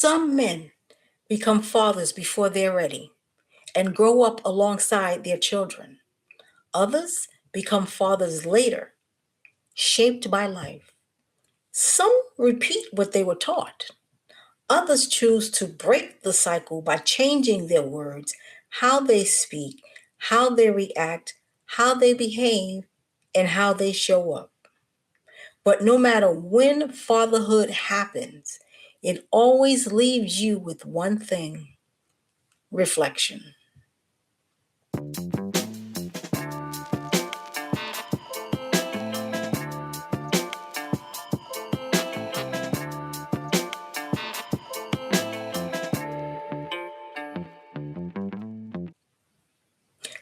Some men become fathers before they're ready and grow up alongside their children. Others become fathers later, shaped by life. Some repeat what they were taught. Others choose to break the cycle by changing their words, how they speak, how they react, how they behave, and how they show up. But no matter when fatherhood happens, it always leaves you with one thing: reflection.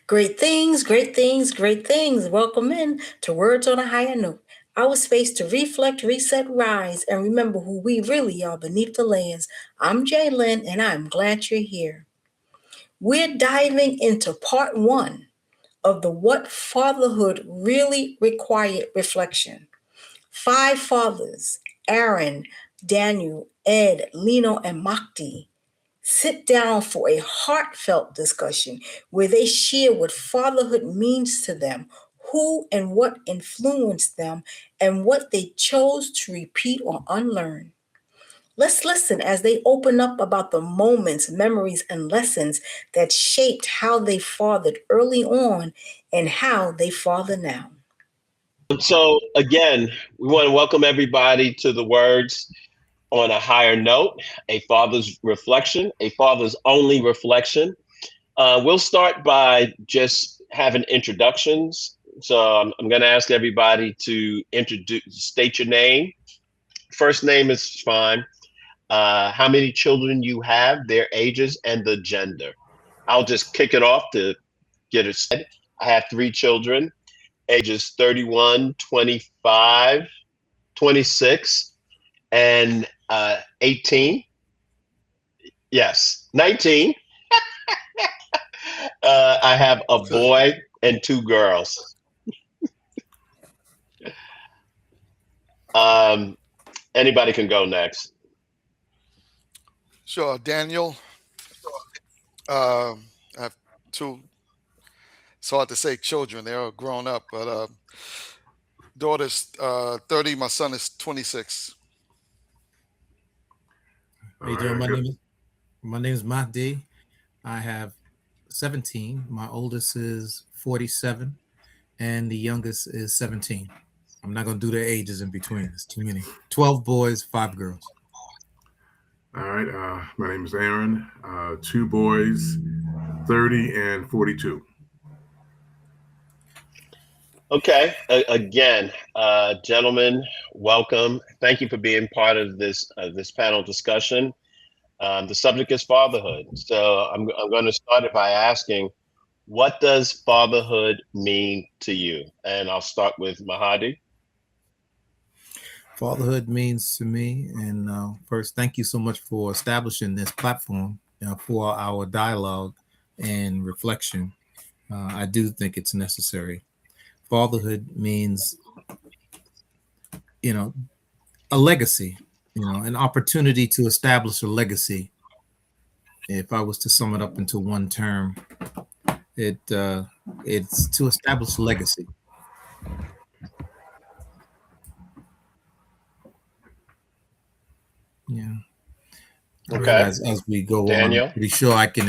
Great things, great things, great things. Welcome in to Words on a Higher Note, our space to reflect, reset, rise, and remember who we really are beneath the layers. I'm Jalen, and I'm glad you're here. We're diving into part one of the What Fatherhood Really Required reflection. Five fathers, Aaron, Daniel, Ed, Lino, and Mahdi, sit down for a heartfelt discussion where they share what fatherhood means to them, who and what influenced them, and what they chose to repeat or unlearn. Let's listen as they open up about the moments, memories, and lessons that shaped how they fathered early on and how they father now. So again, we want to welcome everybody to the Words on a Higher Note, a father's reflection, a father's only reflection. We'll start by just having introductions. So I'm going to ask everybody to state your name. First name is fine. How many children you have, their ages, and the gender. I'll just kick it off to get it said. I have three children, ages 31, 25, 26, and 18. Yes, 19. I have a boy and two girls. Um, Anybody can go next. Sure, Daniel. I have two. It's hard to say children; they're all grown up. But daughter's 30. My son is 26. How you doing? My name is Mahdi. I have 17. My oldest is 47, and the youngest is 17. I'm not gonna do the ages in between. It's too many. 12 boys, 5 girls. All right. My name is Aaron. Two boys, 30 and 42. Okay. Again, gentlemen, welcome. Thank you for being part of this panel discussion. The subject is fatherhood. So I'm going to start it by asking, what does fatherhood mean to you? And I'll start with Mahadi. Fatherhood means to me, and first, thank you so much for establishing this platform for our dialogue and reflection. I do think it's necessary. Fatherhood means, you know, a legacy, an opportunity to establish a legacy. If I was to sum it up into one term, it it's to establish a legacy. Yeah. I Okay. realize as we go on, I'm Daniel. pretty sure I can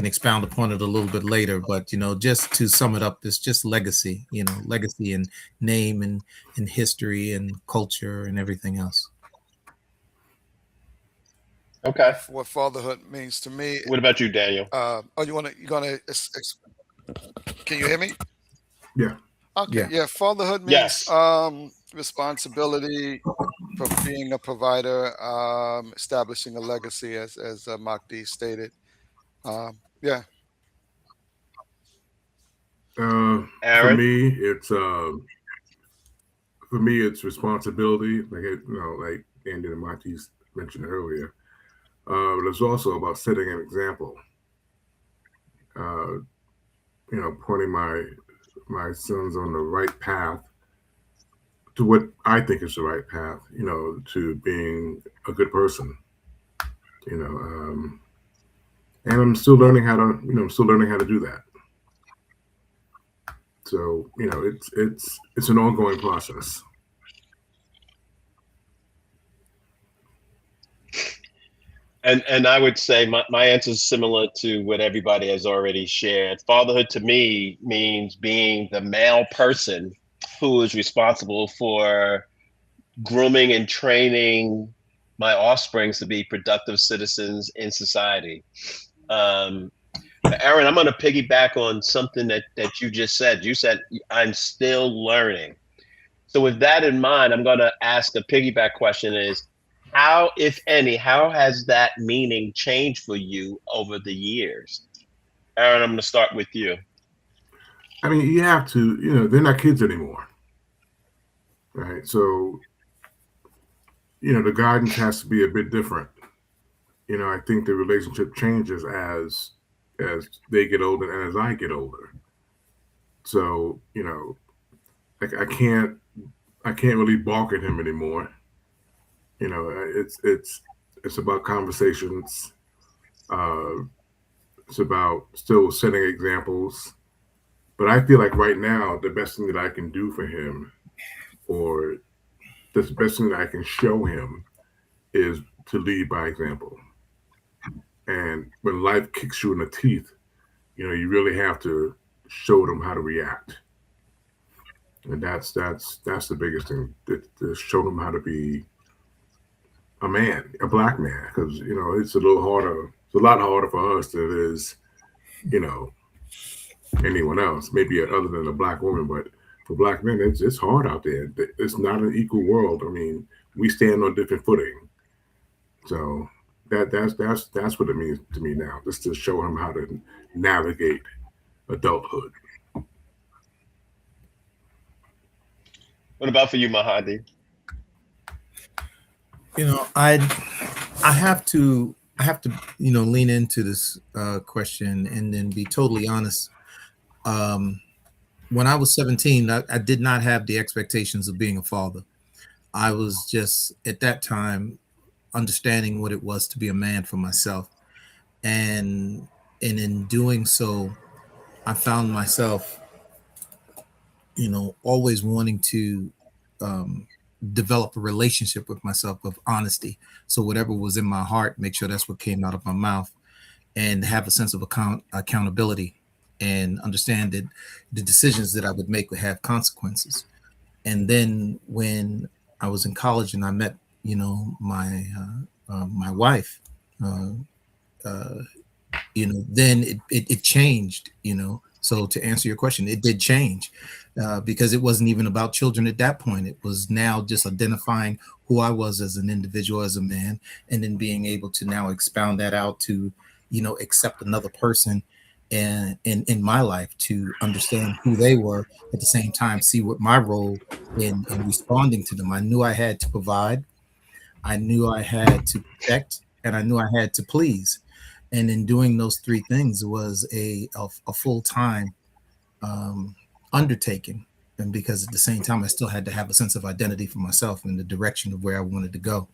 expound upon it a little bit later. But just to sum it up, it's just legacy. Legacy and name and history and culture and everything else. Okay. What fatherhood means to me. What about you, Daniel? You gonna? Can you hear me? Yeah. Okay. Yeah. Yeah. Fatherhood means Yes. responsibility for being a provider, establishing a legacy, as Makdi stated. Yeah. For Aaron. me, it's responsibility. Like Andy and Monty's mentioned earlier. But it's also about setting an example. Uh, pointing my sons on the right path to what I think is the right path. To being a good person. You know, and I'm still learning how to, I'm still learning how to do that. So, it's an ongoing process. And I would say my answer is similar to what everybody has already shared. Fatherhood to me means being the male person who is responsible for grooming and training my offsprings to be productive citizens in society. Um, but Aaron, I'm going to piggyback on something that you just said. You said, I'm still learning. So with that in mind, I'm going to ask a piggyback question is, how, if any, how has that meaning changed for you over the years? Aaron, I'm going to start with you. I mean, you have to, they're not kids anymore, right? So, the guidance has to be a bit different. I think the relationship changes as they get older and as I get older. So, I can't really balk at him anymore. It's about conversations. Uh, it's about still setting examples. But I feel like right now the best thing that I can do for him, or the best thing that I can show him, is to lead by example. And when life kicks you in the teeth, you really have to show them how to react. And that's the biggest thing, to show them how to be a man, a black man, because it's a little harder. It's a lot harder for us than it is, you know, anyone else. Maybe other than a black woman, but for black men, it's hard out there. It's not an equal world. I mean, we stand on different footing. So that's what it means to me now. Just to show him how to navigate adulthood. What about for you, Mahadi? I have to lean into this question and then be totally honest. When I was 17, I did not have the expectations of being a father. I was just at that time understanding what it was to be a man for myself, and in doing so, I found myself always wanting to um, develop a relationship with myself of honesty. So whatever was in my heart, make sure that's what came out of my mouth, and have a sense of accountability, and understand that the decisions that I would make would have consequences. And then when I was in college and I met, my wife, uh, uh, then it changed. So to answer your question, it did change, because it wasn't even about children at that point. It was now just identifying who I was as an individual, as a man, and then being able to now expound that out to, accept another person and in my life, to understand who they were, at the same time see what my role in responding to them. I knew I had to provide, I knew I had to protect, and I knew I had to please. And in doing those three things was a full time um, undertaking. And because at the same time, I still had to have a sense of identity for myself and the direction of where I wanted to go.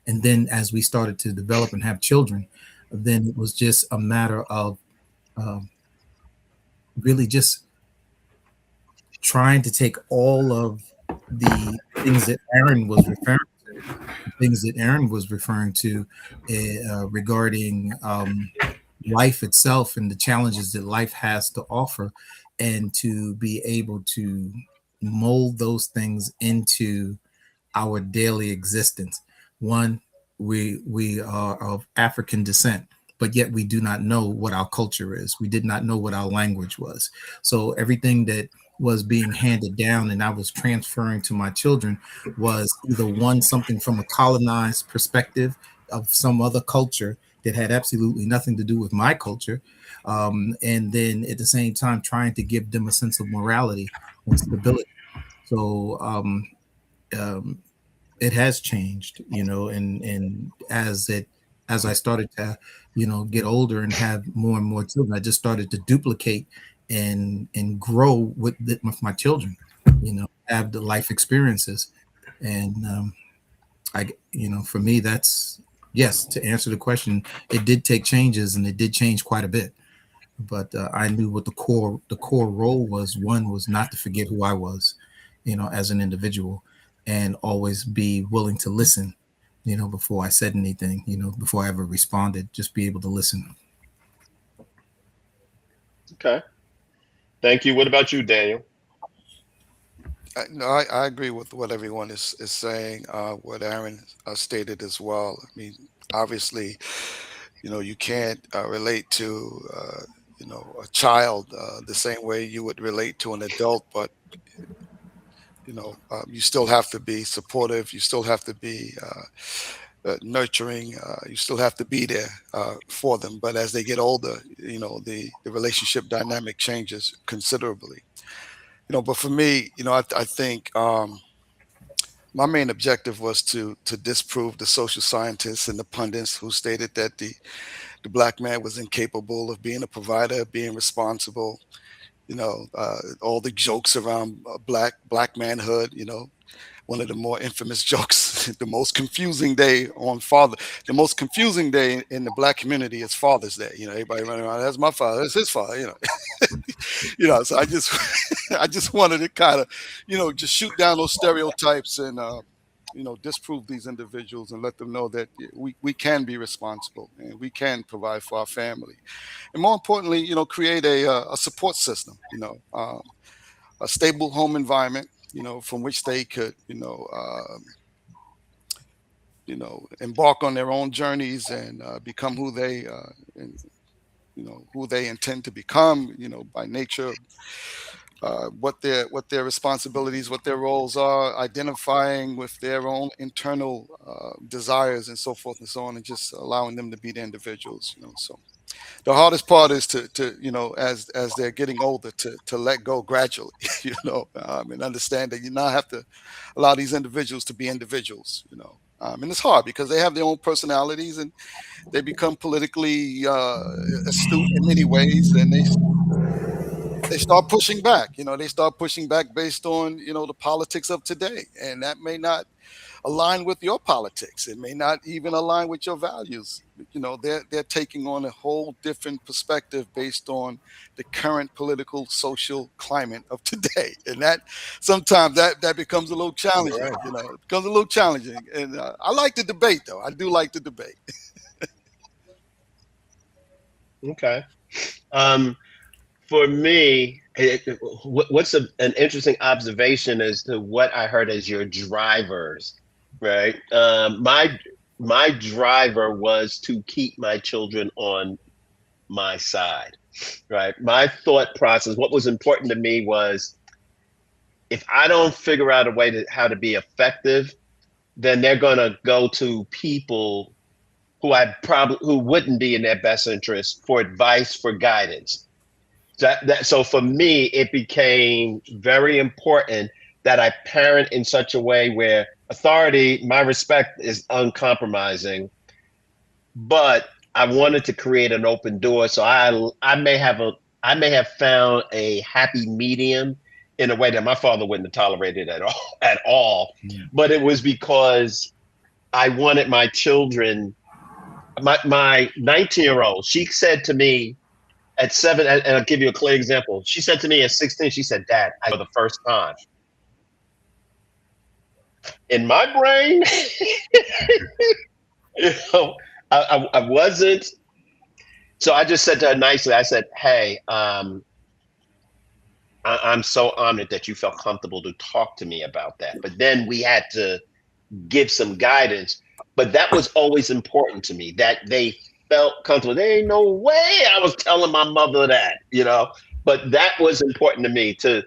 And then as we started to develop and have children, then it was just a matter of um, really just trying to take all of the things that Aaron was referring to, regarding life itself and the challenges that life has to offer, and to be able to mold those things into our daily existence. One, we are of African descent, but yet we do not know what our culture is. We did not know what our language was. So everything that was being handed down and I was transferring to my children was either one, something from a colonized perspective of some other culture that had absolutely nothing to do with my culture, and then at the same time trying to give them a sense of morality and stability. So um, it has changed, and as I started to, get older and have more and more children, I just started to duplicate and grow with my children, have the life experiences. And I, for me, yes, to answer the question, it did take changes, and it did change quite a bit. But I knew what the core role was. One was not to forget who I was, as an individual, and always be willing to listen, before I said anything, before I ever responded, just be able to listen. Okay. Thank you. What about you, Daniel? No, I agree with what everyone is saying. What Aaron stated as well. I mean, obviously, you can't relate to a child the same way you would relate to an adult, but you still have to be supportive. You still have to be nurturing. You still have to be there for them. But as they get older, the relationship dynamic changes considerably. But for me, I think my main objective was to disprove the social scientists and the pundits who stated that the black man was incapable of being a provider, being responsible. All the jokes around black manhood. One of the more infamous jokes, the most confusing day in the black community is Father's Day. Everybody running around, that's my father, that's his father. So I just I just wanted to kind of, just shoot down those stereotypes and disprove these individuals and let them know that we can be responsible and we can provide for our family, and more importantly, create a support system, a stable home environment, from which they could, embark on their own journeys and become and, who they intend to become, by nature, what their responsibilities, what their roles are, identifying with their own internal desires and so forth and so on, and just allowing them to be the individuals. So the hardest part is to as they're getting older, to let go gradually, and understand that you now have to allow these individuals to be individuals. And it's hard because they have their own personalities and they become politically astute in many ways, and they start pushing back. They start pushing back based on the politics of today, and that may not align with your politics. It may not even align with your values. They're taking on a whole different perspective based on the current political social climate of today, and that sometimes that becomes a little challenging. Right. It becomes a little challenging, and I like the debate, though. I do like the debate. Okay. Um, for me, what's an interesting observation as to what I heard as your drivers, right? My driver was to keep my children on my side, right? My thought process, what was important to me was if I don't figure out a way to how to be effective, then they're gonna go to people who wouldn't be in their best interest for advice, for guidance. So for me, it became very important that I parent in such a way where authority, my respect is uncompromising, but I wanted to create an open door. So I may have found a happy medium in a way that my father wouldn't have tolerated at all. But it was because I wanted my children, my 19-year-old, she said to me at 7, and I'll give you a clear example. She said to me at 16, she said, "Dad, for the first time." In my brain, you know, I wasn't. So I just said to her nicely, I said, "Hey, I'm so honored that you felt comfortable to talk to me about that." But then we had to give some guidance. But that was always important to me, that they felt comfortable. There ain't no way I was telling my mother that. But that was important to me to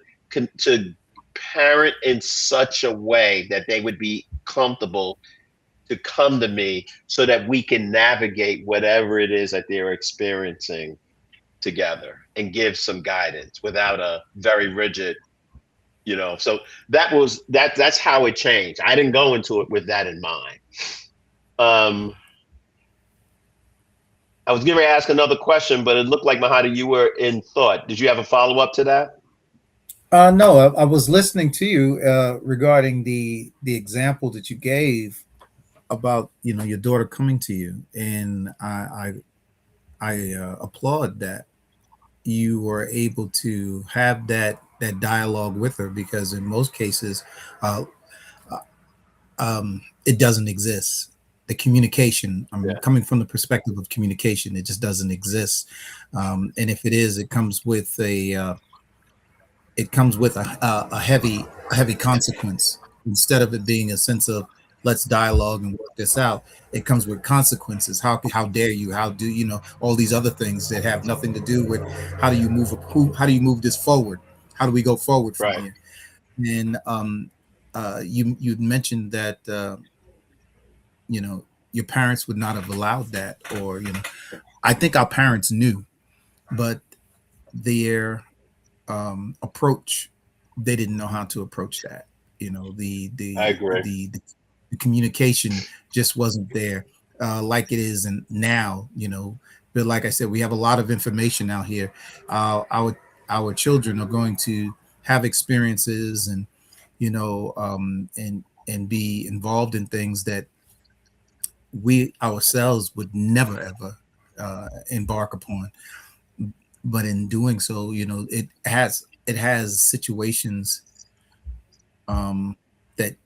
parent in such a way that they would be comfortable to come to me so that we can navigate whatever it is that they're experiencing together and give some guidance without a very rigid. So that's how it changed. I didn't go into it with that in mind. I was going to ask another question, but it looked like, Mahadi, you were in thought. Did you have a follow-up to that? No, I was listening to you regarding the example that you gave about your daughter coming to you, and I applaud that you were able to have that dialogue with her, because in most cases, uh, it doesn't exist. The communication, I'm Yeah. coming from the perspective of communication, it just doesn't exist. And if it is, it comes with a heavy consequence. Instead of it being a sense of let's dialogue and work this out, it comes with consequences. How dare you? How do all these other things that have nothing to do with how do you move this forward? How do we go forward from Right. here? And you mentioned that your parents would not have allowed that, or I think our parents knew, but their approach, they didn't know how to approach that. I agree. The communication just wasn't there, like it is and now. But like I said, we have a lot of information out here. Our children are going to have experiences, and and be involved in things that we ourselves would never ever embark upon. But in doing so, it has situations that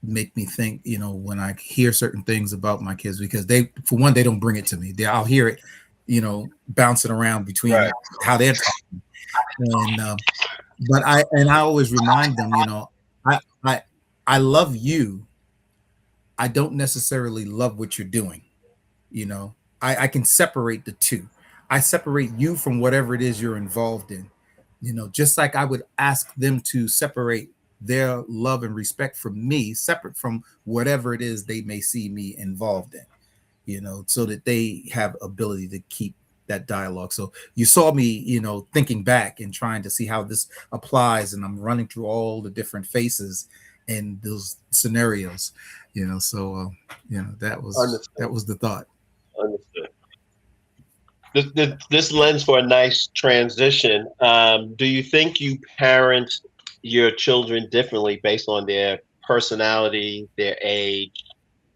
make me think, when I hear certain things about my kids, because for one, they don't bring it to me. I'll hear it, bouncing around Right. between how they're talking, and but I always remind them, I I I love you. I don't necessarily love what you're doing. I can separate the two. I separate you from whatever it is you're involved in. Just like I would ask them to separate their love and respect from me, separate from whatever it is they may see me involved in, so that they have ability to keep that dialogue. So you saw me, thinking back and trying to see how this applies, and I'm running through all the different faces and those scenarios, so Understood. that was the thought. Understood. This lends for a nice transition. Do you think you parent your children differently based on their personality, their age,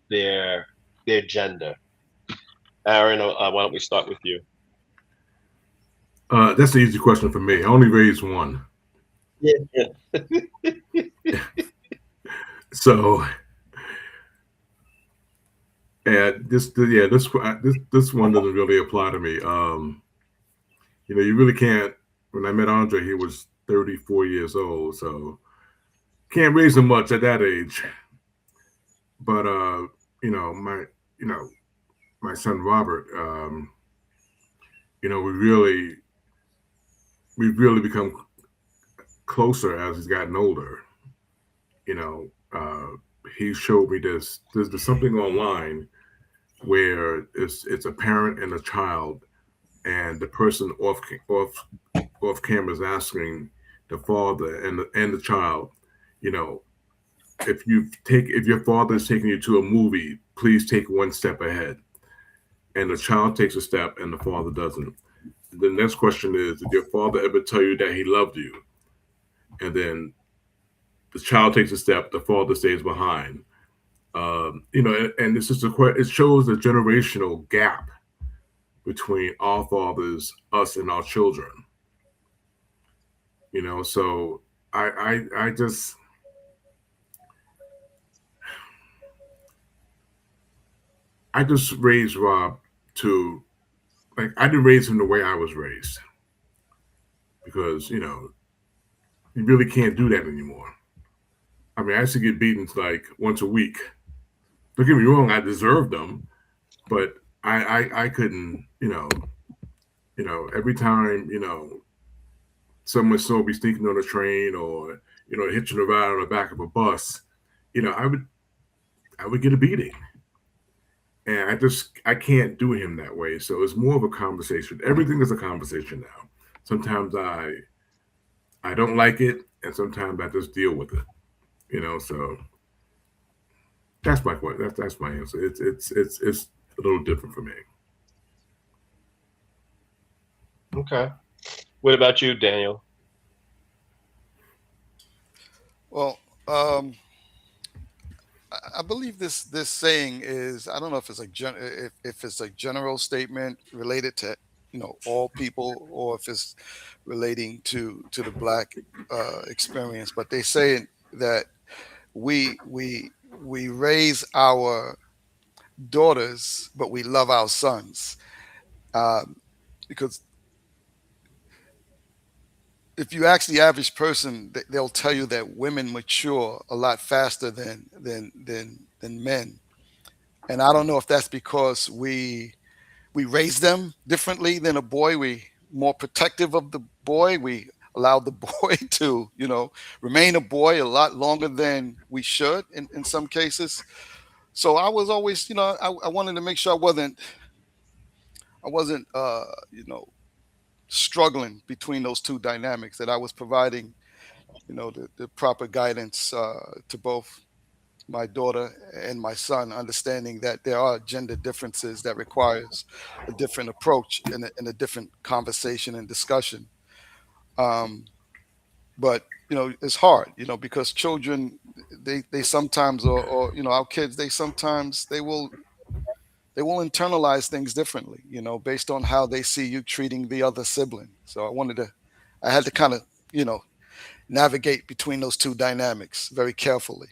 their their gender? Aaron, why don't we start with you? That's the easy question for me. I only raised one, Yeah. so and this one doesn't really apply to me. You really can't. When I met Andre, he was 34 years old, so can't raise him much at that age. But you know, my you know my son Robert, you know, we've really become closer as he's gotten older. You know, he showed me this. There's something online where it's a parent and a child, and the person off camera is asking the father and the child, you know, if your father is taking you to a movie, please take one step ahead. And the child takes a step, and the father doesn't. The next question is, did your father ever tell you that he loved you? And then the child takes a step, the father stays behind. And it's just it shows a generational gap between our fathers, us, and our children. So I just raised Rob to, like, I didn't raise him the way I was raised, because you really can't do that anymore. I mean, I used to get beatings like once a week. Don't get me wrong, I deserved them, but I couldn't, every time, someone saw me sneaking on a train, or, hitching a ride on the back of a bus, I would get a beating. And I can't do him that way. So it's more of a conversation. Everything is a conversation now. Sometimes I don't like it, and sometimes I just deal with it. So that's my point. That's my answer. It's a little different for me. Okay. What about you, Daniel? Well, um, I believe this saying is, I don't know if it's if it's a general statement related to all people, or if it's relating to the black experience. But they say that we raise our daughters, but we love our sons, um, because if you ask the average person, they'll tell you that women mature a lot faster than men. And I don't know if that's because we raise them differently than a boy. We more protective of the boy. We allow the boy to remain a boy a lot longer than we should in some cases. So I was always, I wanted to make sure I wasn't struggling between those two dynamics, that I was providing the proper guidance to both my daughter and my son, understanding that there are gender differences that requires a different approach and a different conversation and discussion. Um, but it's hard, because children, they sometimes, or our kids, they will internalize things differently, based on how they see you treating the other sibling. So I had to kind of, navigate between those two dynamics very carefully.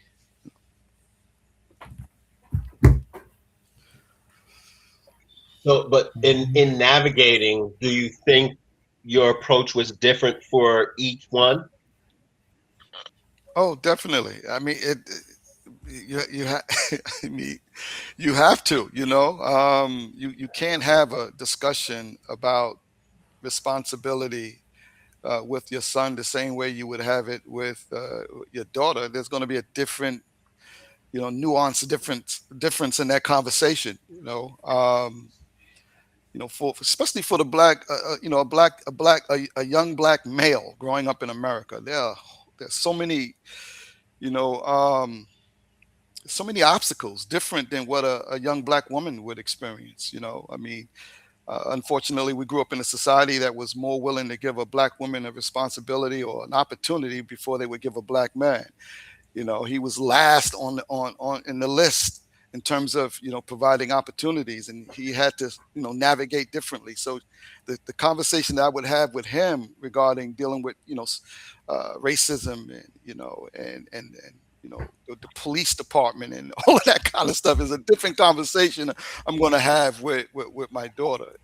So, but in navigating, do you think your approach was different for each one? Oh, definitely. I mean, I mean, you have to, you can't have a discussion about responsibility with your son the same way you would have it with your daughter. There's going to be a different, nuance, difference in that conversation. For especially for the black, a young black male growing up in America. There's you know, um, so many obstacles different than what a young black woman would experience. I mean, unfortunately, we grew up in a society that was more willing to give a black woman a responsibility or an opportunity before they would give a black man. He was last on in the list in terms of providing opportunities, and he had to navigate differently. So the conversation that I would have with him regarding dealing with racism, and the police department and all of that kind of stuff is a different conversation I'm going to have with my daughter.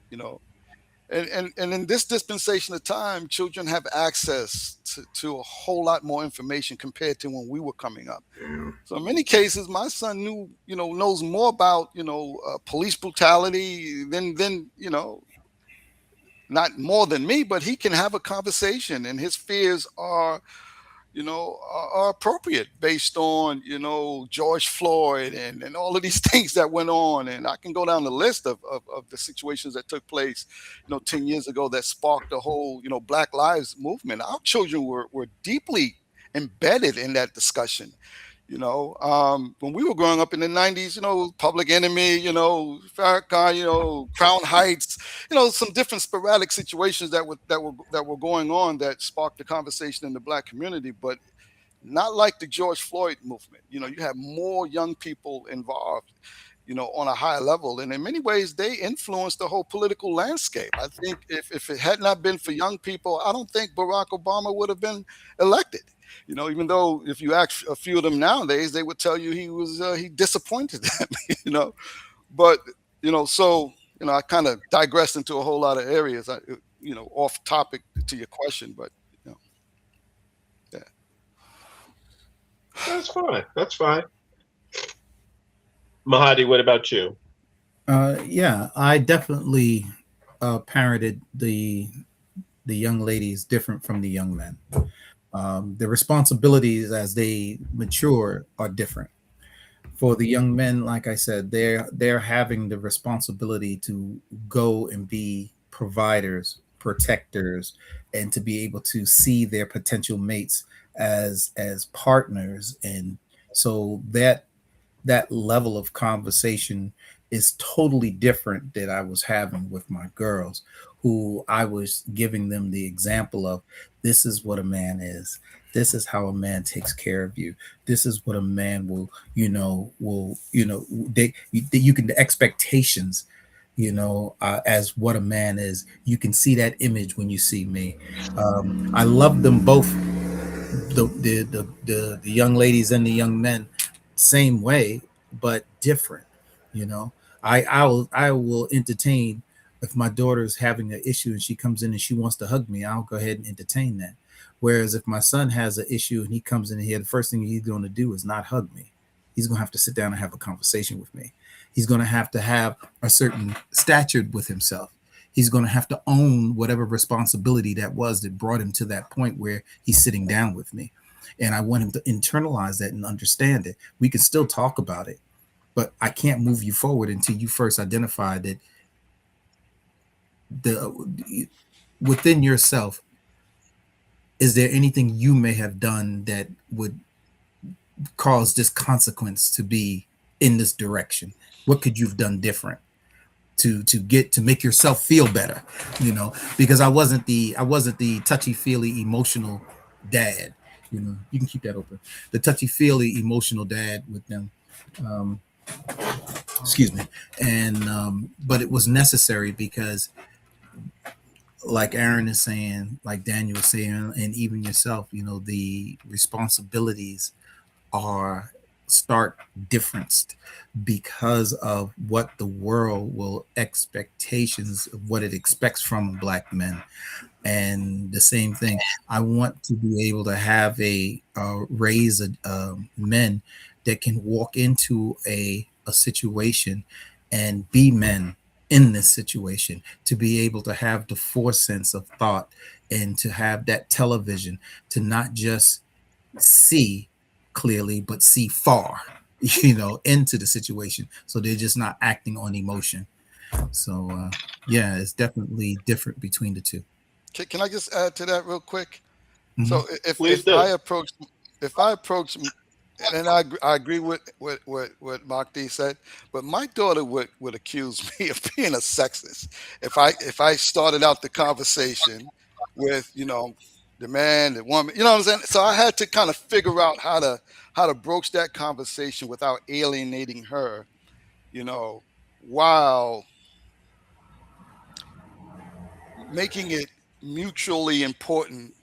And in this dispensation of time, children have access to a whole lot more information compared to when we were coming up. Yeah. So in many cases, my son knows more about police brutality than not more than me, but he can have a conversation, and his fears are appropriate based on George Floyd and all of these things that went on. And I can go down the list of the situations that took place 10 years ago that sparked the whole Black Lives movement. Our children were deeply embedded in that discussion. When we were growing up in the 90s, Public Enemy, Farrakhan, Crown Heights, some different sporadic situations that were going on that sparked the conversation in the black community, but not like the George Floyd movement. You have more young people involved, on a higher level. And in many ways, they influenced the whole political landscape. I think if it had not been for young people, I don't think Barack Obama would have been elected. Even though if you ask a few of them nowadays, they would tell you he disappointed them. But so I kind of digressed into a whole lot of areas. Off topic to your question, but yeah. That's fine. That's fine. Mahdi, what about you? Yeah, I definitely parented the young ladies different from the young men. The responsibilities as they mature are different. For the young men, like I said, they're having the responsibility to go and be providers, protectors, and to be able to see their potential mates as partners. And so that level of conversation is totally different that I was having with my girls, who I was giving them the example of, this is what a man is. This is how a man takes care of you. This is what a man will you can, the expectations, as what a man is. You can see that image when you see me. I love them both, the young ladies and the young men, same way but different. You know, I will entertain if my daughter is having an issue and she comes in and she wants to hug me. I'll go ahead and entertain that. Whereas if my son has an issue and he comes in here, the first thing he's going to do is not hug me. He's going to have to sit down and have a conversation with me. He's going to have a certain stature with himself. He's going to have to own whatever responsibility that was that brought him to that point where he's sitting down with me. And I want him to internalize that and understand it. We can still talk about it, but I can't move you forward until you first identify that within yourself, is there anything you may have done that would cause this consequence to be in this direction? What could you've done different to make yourself feel better? Because I wasn't the touchy feely emotional dad. You can keep that open. The touchy feely emotional dad with them. Excuse me. And but it was necessary because, like Aaron is saying, like Daniel is saying, and even yourself, the responsibilities are start differenced because of what the world will expectations of what it expects from black men. And the same thing, I want to be able to have raise men that can walk into a situation and be men in this situation, to be able to have the foresense of thought and to have that television, to not just see clearly but see far into the situation, so they're just not acting on emotion. So yeah, it's definitely different between the two. Can I just add to that real quick? Mhm. So Please if do. I approach, and I agree with what Mahdi said, but my daughter would accuse me of being a sexist if I started out the conversation with the man, the woman, you know what I'm saying. So I had to kind of figure out how to broach that conversation without alienating her, while making it mutually important,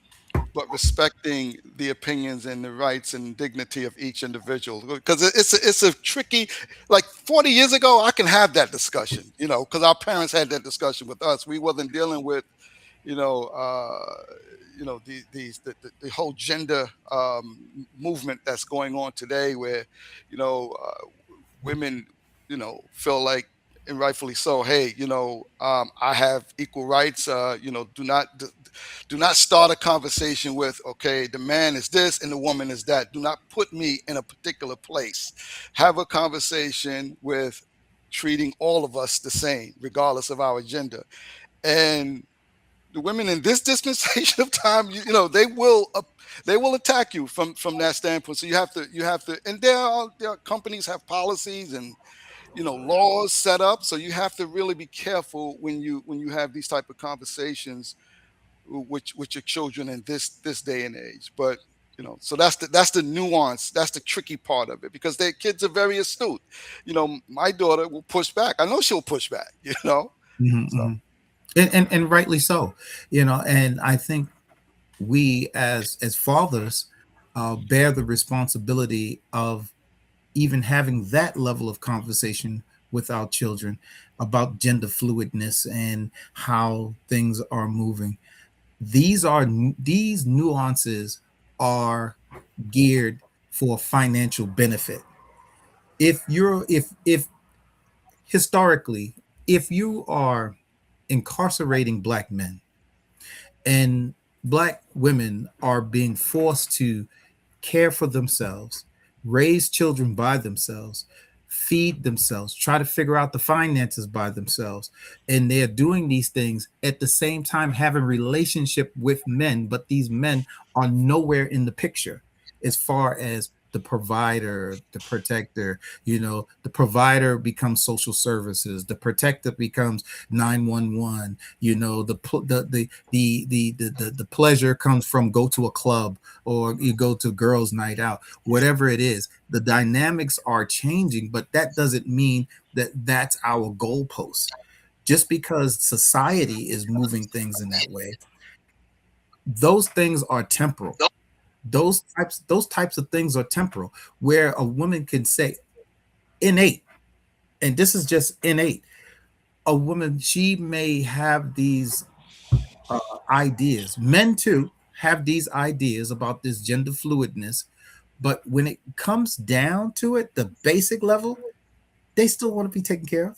but respecting the opinions and the rights and dignity of each individual. Because it's a tricky, like 40 years ago, I can have that discussion, because our parents had that discussion with us. We wasn't dealing with, you know, the whole gender movement that's going on today, where, women, feel like, and rightfully so, hey, I have equal rights. Do not start a conversation with, okay, the man is this and the woman is that. Do not put me in a particular place. Have a conversation with treating all of us the same, regardless of our gender. And the women in this dispensation of time, they will attack you from that standpoint. So you have to, and there are companies have policies and laws set up. So you have to really be careful when you have these type of conversations with your children in this day and age. But so that's the nuance, that's the tricky part of it, because their kids are very astute. My daughter will push back. I know she'll push back. Mhm, So mhm. And rightly so. And I think we as fathers bear the responsibility of even having that level of conversation with our children about gender fluidness and how things are moving. These nuances are geared for financial benefit. If historically, if you are incarcerating black men and black women are being forced to care for themselves, raise children by themselves, feed themselves, try to figure out the finances by themselves. And they're doing these things at the same time having relationship with men, but these men are nowhere in the picture as far as the provider, the protector. The provider becomes social services, the protector becomes 911. The pleasure comes from go to a club, or you go to girls night out, whatever it is. The dynamics are changing, but that doesn't mean that that's our goalpost. Just because society is moving things in that way, those things are temporal. Those types of things are temporal, where a woman can say innate, and this is just innate. A woman, she may have these ideas. Men too have these ideas about this gender fluidness, but when it comes down to it, the basic level, they still want to be taken care of.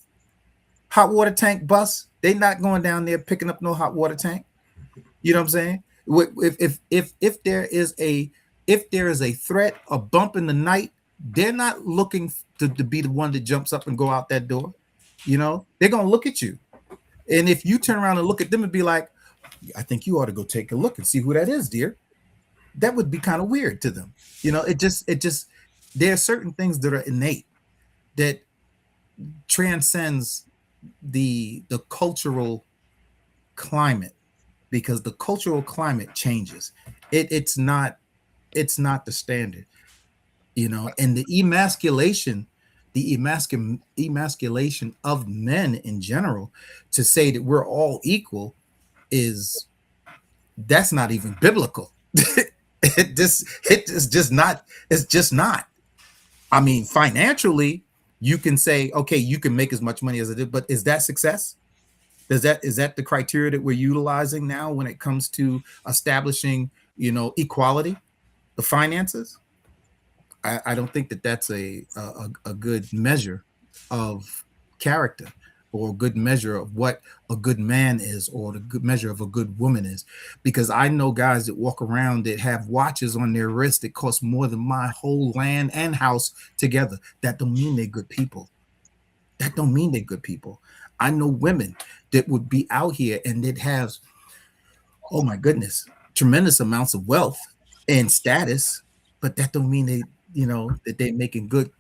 Hot water tank bus, they not going down there picking up no hot water tank. You know what I'm saying? If there is a threat, a bump in the night, they're not looking to be the one that jumps up and go out that door. They're gonna look at you, and if you turn around and look at them and be like, "I think you ought to go take a look and see who that is, dear," that would be kind of weird to them. It just there are certain things that are innate that transcends the cultural climate, because the cultural climate changes. It's not the standard, and the emasculation of men in general, to say that we're all equal, is that's not even biblical. It's just not. I mean, financially, you can say, okay, you can make as much money as I did, but is that success? Is that the criteria that we're utilizing now when it comes to establishing, equality, the finances? I don't think that that's a good measure of character, or a good measure of what a good man is, or the good measure of a good woman is. Because I know guys that walk around that have watches on their wrist that cost more than my whole land and house together. That don't mean they're good people. That don't mean they're good people. I know women that would be out here and that has, oh my goodness, tremendous amounts of wealth and status, but that don't mean that they're making good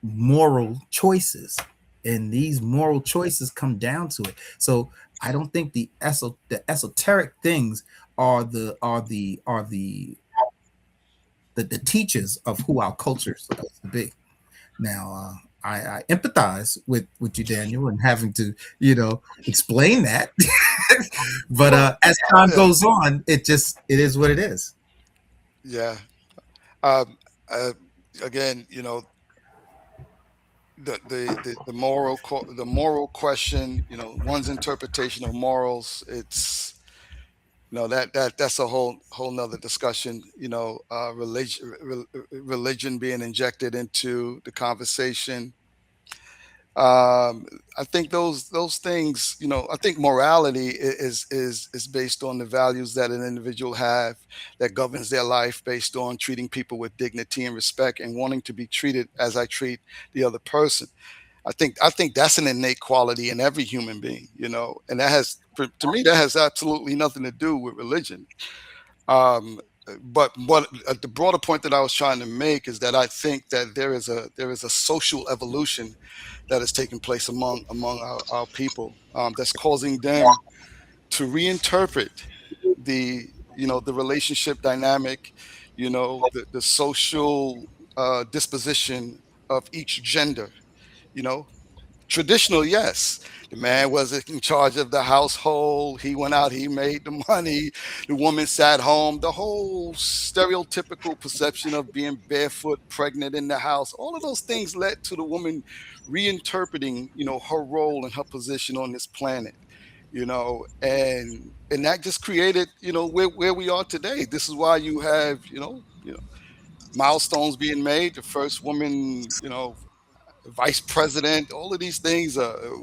moral choices. And these moral choices come down to it. So I don't think the esoteric things are the teachers of who our culture is supposed to be. Now, I empathize with you, Daniel, and having to, explain that. But Well, as time yeah, goes on, it is what it is. yeah. Um, uh, Again, the moral question, one's interpretation of morals. It's that's a whole nother discussion. Religion being injected into the conversation. I think those things. I think morality is based on the values that an individual have, that governs their life, based on treating people with dignity and respect, and wanting to be treated as I treat the other person. I think that's an innate quality in every human being, and to me, that has absolutely nothing to do with religion. Um, but what the broader point that I was trying to make is that I think that there is a social evolution that is taking place among our people, that's causing them to reinterpret the relationship dynamic, the social disposition of each gender. You know, Traditional, yes. The man was in charge of the household. He went out, he made the money. The woman sat home. The whole stereotypical perception of being barefoot, pregnant in the house, all of those things led to the woman reinterpreting, her role and her position on this planet. And that just created, where we are today. This is why you have, milestones being made. The first woman, vice president, all of these things,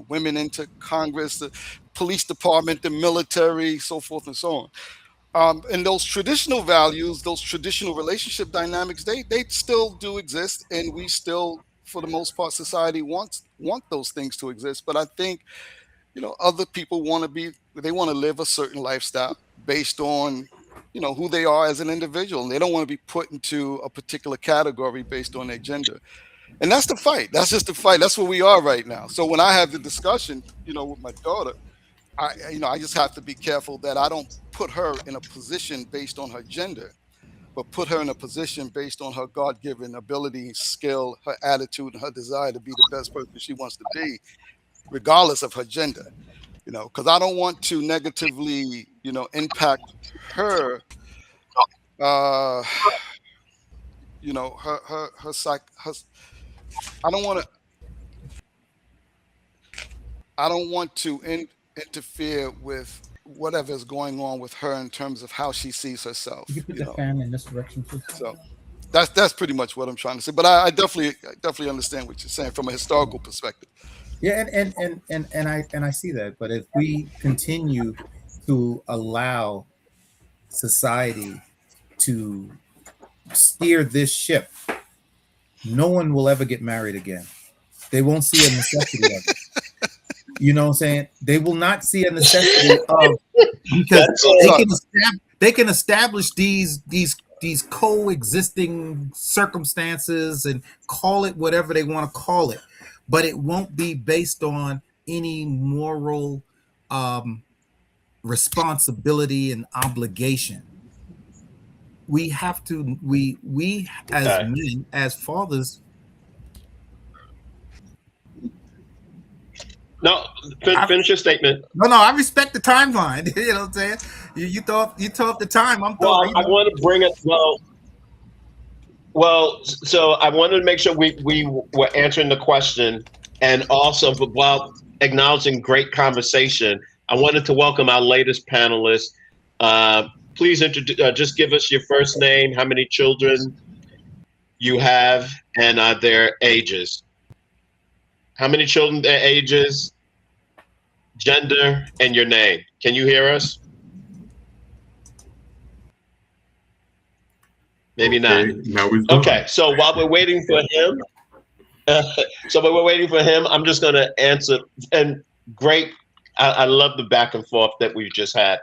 women into Congress, the police department, the military, so forth and so on. And those traditional values, those traditional relationship dynamics, they still do exist, and we still, for the most part, society want those things to exist. But I think other people want to live a certain lifestyle based on who they are as an individual, and they don't want to be put into a particular category based on their gender. And that's the fight. That's just the fight. That's where we are right now. So when I have the discussion, with my daughter, I just have to be careful that I don't put her in a position based on her gender, but put her in a position based on her God-given ability, skill, her attitude, and her desire to be the best person she wants to be, regardless of her gender. Because I don't want to negatively, impact her, uh, her psych. I don't want to. I don't want to interfere with whatever is going on with her in terms of how she sees herself. You put the fan in this direction too. So that's pretty much what I'm trying to say. But I definitely understand what you're saying from a historical perspective. Yeah, and I see that. But if we continue to allow society to steer this ship, no one will ever get married again. They won't see a necessity of it. You know what I'm saying? They will not see a necessity of, because they can establish these coexisting circumstances and call it whatever they want to call it, but it won't be based on any moral responsibility and obligation. We have to, we as men, as fathers. No, finish your statement. No, I respect the timeline. You know what I'm saying? You throw up the time. I'm throwing. Well, I want to bring it. Well, so I wanted to make sure we were answering the question, and also while acknowledging great conversation, I wanted to welcome our latest panelist. Please just give us your first name, how many children you have, and their ages. How many children, their ages, gender, and your name. Can you hear us? Maybe not. Okay, so while we're waiting for him, I'm just going to answer. And great, I love the back and forth that we've just had.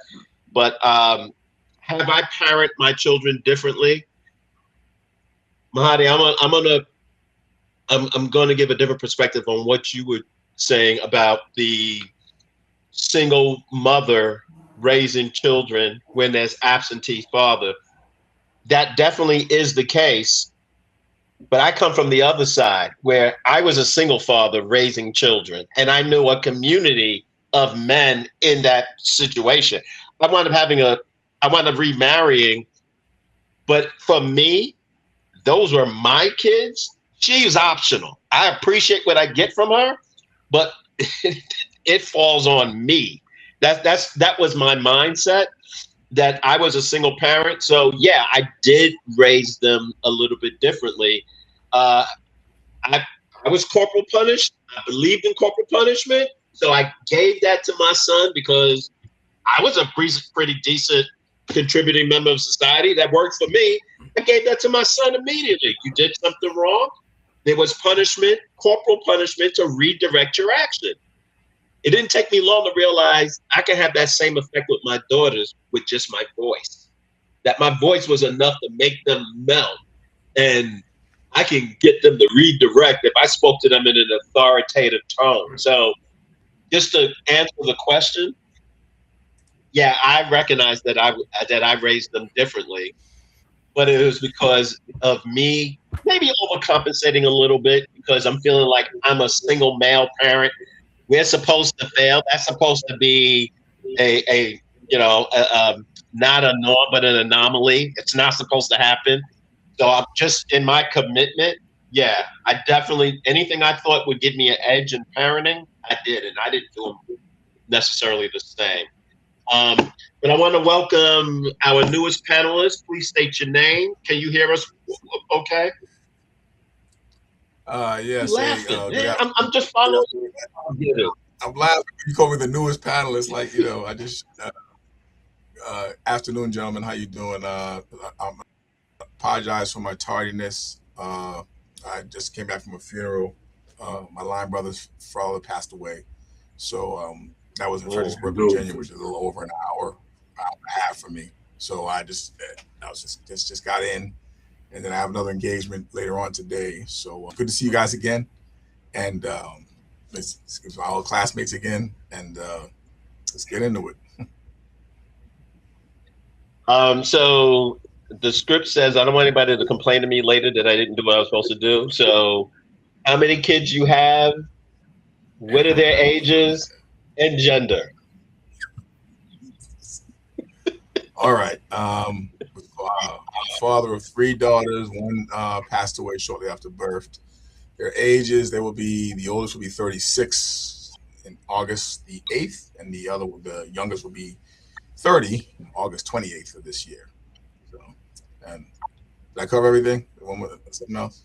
But have I parent my children differently? Mahdi, I'm going to give a different perspective on what you were saying about the single mother raising children when there's absentee father. That definitely is the case. But I come from the other side where I was a single father raising children, and I knew a community of men in that situation. I wound up remarrying. But for me, those were my kids. She's optional. I appreciate what I get from her, but it falls on me. That was my mindset, that I was a single parent. So yeah, I did raise them a little bit differently. I was corporal punished. I believed in corporal punishment. So I gave that to my son because I was a pretty decent contributing member of society. That worked for me. I gave that to my son immediately. You did something wrong. There was punishment, corporal punishment, to redirect your action. It didn't take me long to realize I can have that same effect with my daughters with just my voice. That my voice was enough to make them melt. And I can get them to redirect if I spoke to them in an authoritative tone. So just to answer the question, yeah, I recognize that I raised them differently. But it was because of me maybe overcompensating a little bit because I'm feeling like I'm a single male parent. We're supposed to fail. That's supposed to be not a norm, but an anomaly. It's not supposed to happen. So I'm just in my commitment. Yeah, I definitely, anything I thought would give me an edge in parenting, I did. And I didn't do them necessarily the same. But I want to welcome our newest panelist. Please state your name. Can you hear us okay? Yes. I'm just following. I'm laughing. You call me the newest panelist. Like, I just, afternoon, gentlemen. How you doing? I apologize for my tardiness. I just came back from a funeral. My line brother's father passed away. So that was in Fredericksburg, Virginia, which is a little over an hour and a half for me. So I just got in, and then I have another engagement later on today. So good to see you guys again, and it's my old classmates again, and let's get into it. So the script says I don't want anybody to complain to me later that I didn't do what I was supposed to do. So how many kids you have? What are their ages and gender? All right. Father of 3 daughters. One passed away shortly after birth. Their ages, the oldest will be 36 in August the 8th, and the youngest will be 30 August 28th of this year. So, and did I cover everything? One with something else?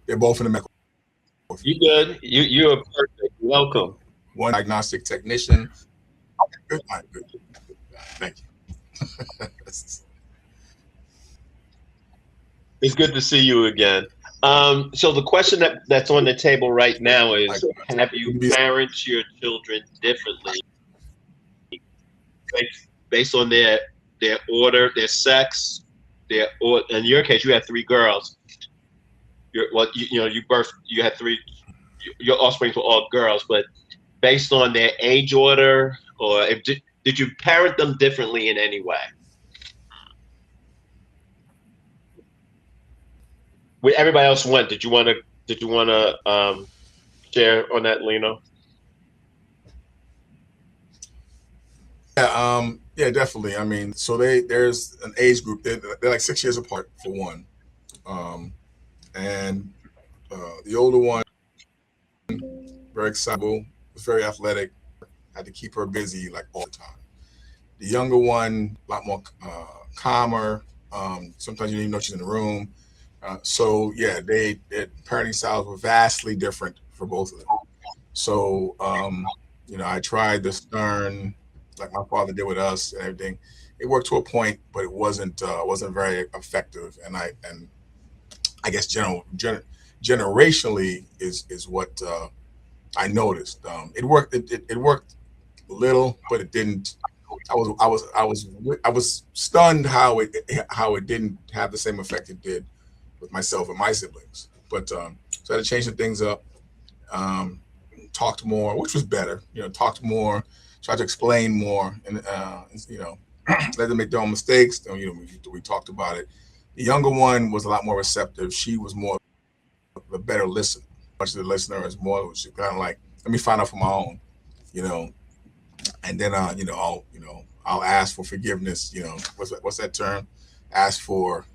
They're both in the medical. You good? You are perfect. Welcome. One diagnostic technician. Okay, good. All right, good. Thank you. It's good to see you again. So the question that's on the table right now is: have you parented your children differently based on their order, their sex, or in your case, you had 3 girls. You had 3. Your offspring were all girls, but based on their age order, or did you parent them differently in any way? Where everybody else went, did you want to share on that, Lino? Yeah, definitely. I mean, so there's an age group. They're like 6 years apart for one, and the older one, very excitable, was very athletic. Had to keep her busy like all the time. The younger one, a lot more calmer. Sometimes you didn't even know she's in the room. So yeah, their parenting styles were vastly different for both of them. So I tried the stern, like my father did with us and everything. It worked to a point, but it wasn't very effective. And I guess generationally is what I noticed. It worked. It worked little, but it didn't. I was stunned how it didn't have the same effect it did with myself and my siblings. But so I had to change some things up. Talked more, which was better. Talked more, tried to explain more, and let them make their own mistakes. We talked about it. The younger one was a lot more receptive. She was more of a better listener. Much of the listener is more. She kind of like, let me find out for my own, and then I'll ask for forgiveness. What's that term? Ask for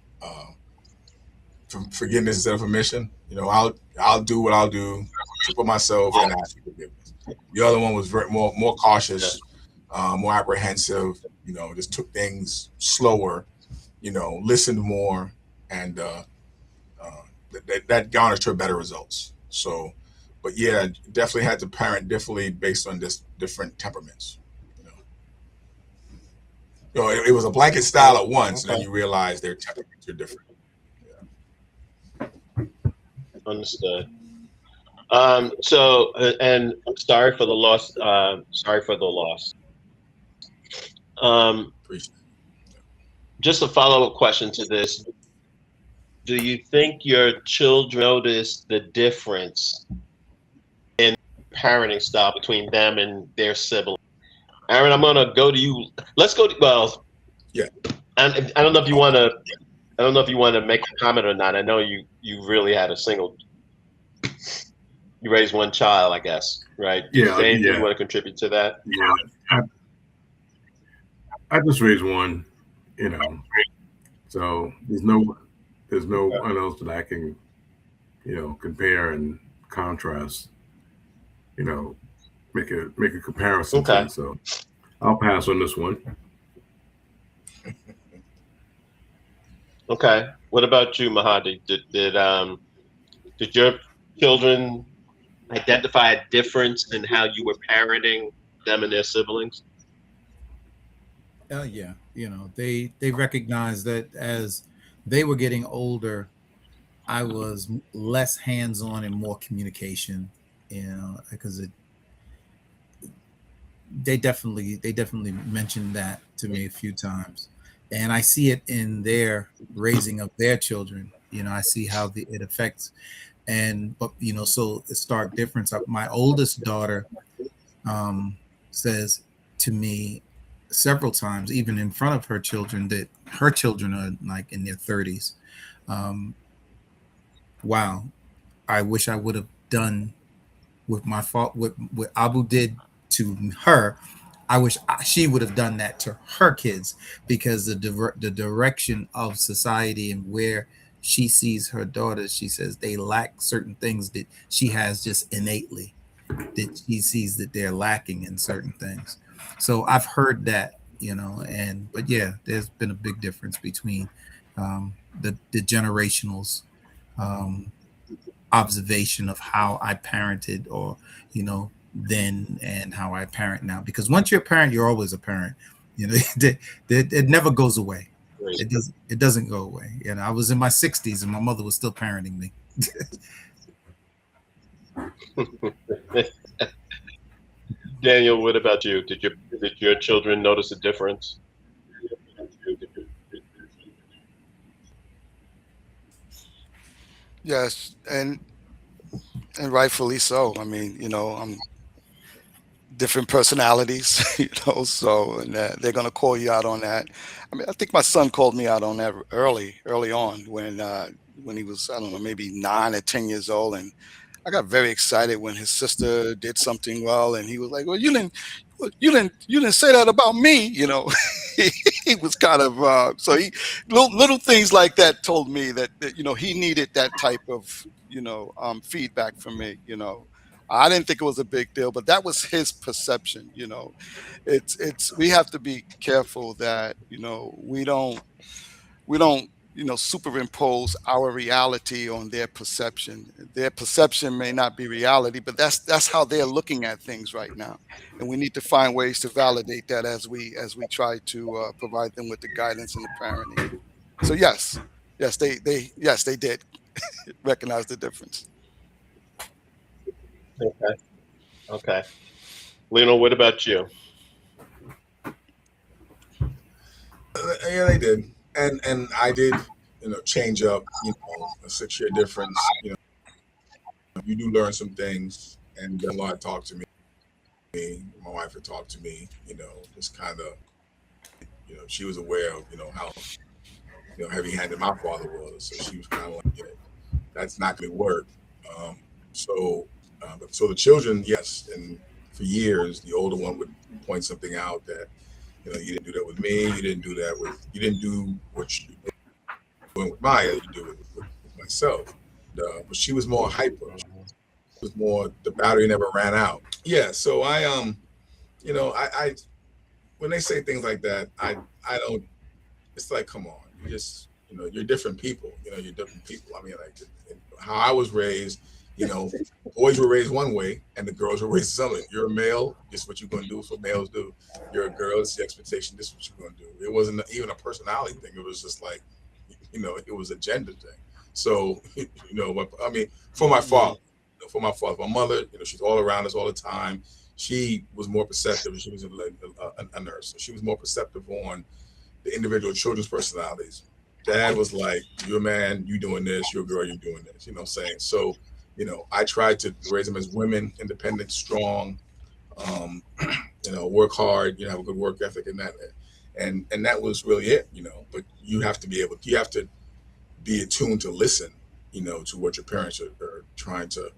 forgiveness instead of permission. I'll do what I'll do for myself and ask for forgiveness. The other one was more cautious, more apprehensive. Just took things slower. Listened more, and that garnered her better results. So, but yeah, definitely had to parent differently based on this different temperaments. It was a blanket style at once, and then you realize their temperaments are different. Understood. So, and sorry for the loss. Sorry for the loss. Just a follow-up question to this. Do you think your children notice the difference in parenting style between them and their siblings? Aaron, I'm gonna go to you. Let's go. Yeah. I don't know if you want to. I don't know if you want to make a comment or not. I know you really had you raised one child, I guess, right? Yeah. Is there anything you want to contribute to that? Yeah. I just raised one, so there's no one else that I can, compare and contrast, make a comparison to. So I'll pass on this one. Okay. What about you, Mahdi? Did your children identify a difference in how you were parenting them and their siblings? Yeah, they recognized that as they were getting older, I was less hands-on and more communication, because they definitely mentioned that to me a few times, and I see it in their raising of their children. I see how it affects, but so a stark difference. My oldest daughter says to me several times, even in front of her children, that her children are like in their 30s. Wow, I wish I would have done with my fault what Abu did to her. I wish she would have done that to her kids, because the direction of society and where she sees her daughters, she says they lack certain things that she has just innately, that she sees that they're lacking in certain things. So I've heard that, but yeah, there's been a big difference between the generationals, um, observation of how I parented, or then, and how I parent now. Because once you're a parent, you're always a parent. It never goes away. It doesn't go away. I was in my 60s and my mother was still parenting me. Daniel, what about you? Did your children notice a difference? Yes, and rightfully so. I mean, I'm different personalities, so and they're going to call you out on that. I mean, I think my son called me out on that early on when he was, I don't know, maybe 9 or 10 years old, and I got very excited when his sister did something well, and he was like, "Well, you didn't say that about me," he, he was kind of so he little things like that told me that he needed that type of feedback from me. I didn't think it was a big deal, but that was his perception. It's we have to be careful that we don't superimpose our reality on their perception. Their perception may not be reality, but that's how they're looking at things right now, and we need to find ways to validate that as we try to provide them with the guidance and the parenting. So yes, they did recognize the difference. Okay. Okay. Lino, what about you? Yeah, they did, and I did, change up, a 6-year difference. You do learn some things, and a lot talked to me. My wife had talked to me, just kind of, she was aware of, how, heavy-handed my father was, so she was kind of like, that's not going to work. Um, so the children, yes, and for years, the older one would point something out that, you didn't do that with me, you didn't do what you doing with Maya, you do it with myself. But she was more hyper. She was more, the battery never ran out. Yeah, so I when they say things like that, I don't. It's like, come on, you just, you're different people. You're different people. I mean, like how I was raised. Boys were raised one way, and the girls were raised something. You're a male. This is what you're going to do. This is what males do. You're a girl. It's the expectation. This is what you're going to do. It wasn't even a personality thing. It was just like, it was a gender thing. So, I mean, for my father, my mother, she's all around us all the time. She was more perceptive. She was a nurse, so she was more perceptive on the individual children's personalities. Dad was like, "You're a man, you doing this. You're a girl, you're doing this." You know what I'm saying? So, I tried to raise them as women, independent, strong, um, work hard, have a good work ethic, and that was really it. But you have to be attuned to listen, to what your parents are trying to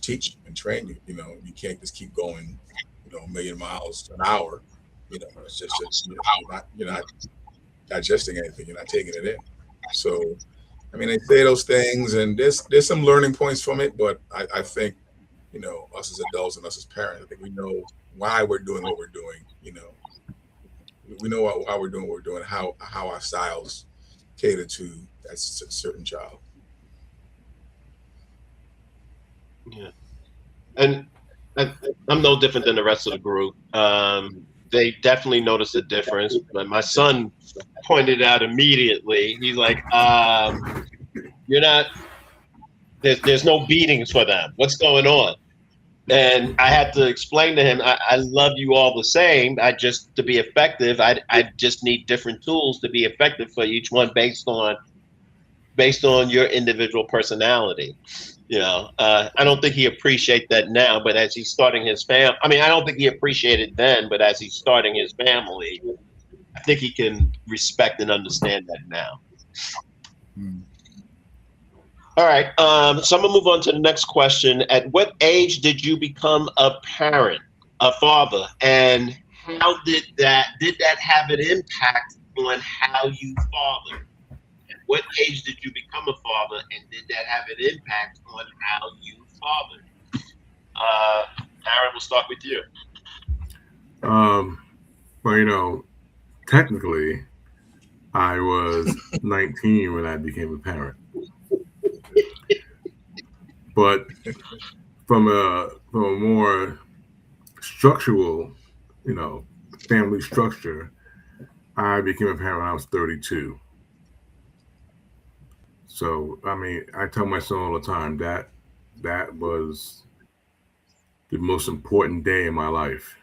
teach you and train you. You can't just keep going, a million miles an hour. It's just you're not digesting anything. You're not taking it in. So, I mean, they say those things, and there's some learning points from it. But I think, us as adults and us as parents, I think we know why we're doing what we're doing. We know why we're doing what we're doing, how our styles cater to that certain child. Yeah. And I'm no different than the rest of the group. They definitely noticed a difference, but my son pointed out immediately. He's like, "You're not. There's no beatings for them. What's going on?" And I had to explain to him, I love you all the same. To be effective, I just need different tools to be effective for each one based on your individual personality. I don't think he appreciates that now, but as he's starting his family, I mean, I don't think he appreciated then, but as he's starting his family, I think he can respect and understand that now. All right. So I'm gonna move on to the next question. At what age did you become a parent, a father, and how did that have an impact on how you father? At what age did you become a father, and did that have an impact on how you fathered? Aaron, we'll start with you. Well, technically, I was 19 when I became a parent, but from a more structural, family structure, I became a parent when I was 32. So I mean, I tell my son all the time that that was the most important day in my life.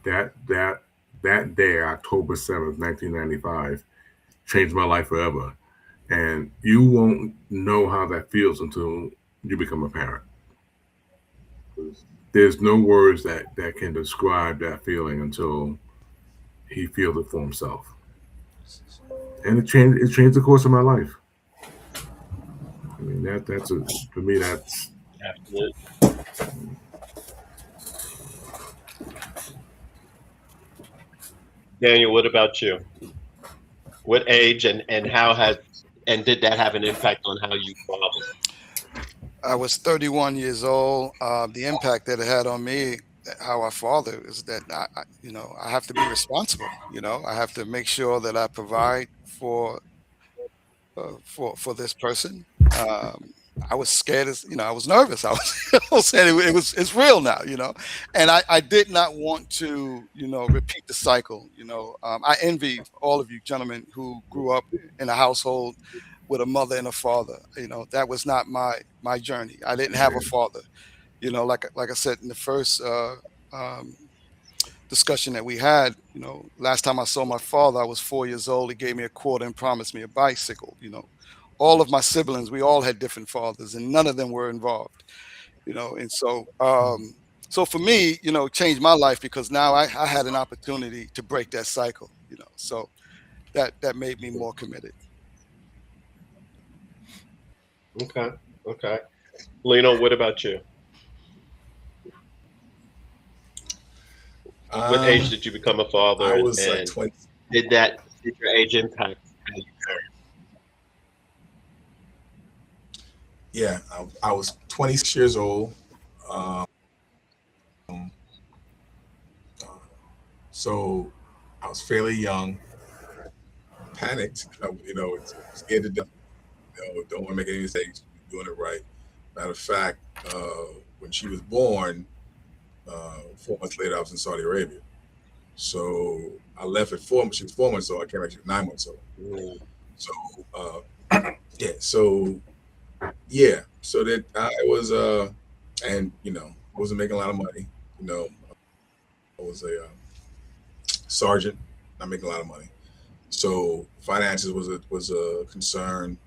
That that that day, October 7th, 1995, changed my life forever. And you won't know how that feels until you become a parent. There's no words that can describe that feeling until he feels it for himself. And it changed the course of my life. I mean that's a for me that's Absolutely. Daniel, what about you? What age and how has and did that have an impact on how you father? I was 31 years old. The impact that it had on me, how I father, is that I have to be responsible. I have to make sure that I provide for this person. Um, I was scared as I was nervous. I was, I was saying it's real now, and I did not want to repeat the cycle. I envy all of you gentlemen who grew up in a household with a mother and a father. That was not my journey. I didn't have a father. Like I said in the first um, discussion that we had, last time I saw my father, I was 4 years old. He gave me a quarter and promised me a bicycle. All of my siblings, we all had different fathers, and none of them were involved. And so for me, it changed my life because now I had an opportunity to break that cycle. So that made me more committed. Okay. Okay. Lino, what about you? What age did you become a father, I and, was like and 20. did your age impact how you parent? Yeah, I was 26 years old. Um, so I was fairly young, panicked, scared to death. Don't want to make any mistakes, doing it right. Matter of fact, when she was born, 4 months later, I was in Saudi Arabia. So I left at 4. She was 4 months old. I came back. She was 9 months old. Mm, So yeah, so yeah, so that I was and wasn't making a lot of money. You know, I was a sergeant, not making a lot of money. So finances was a concern.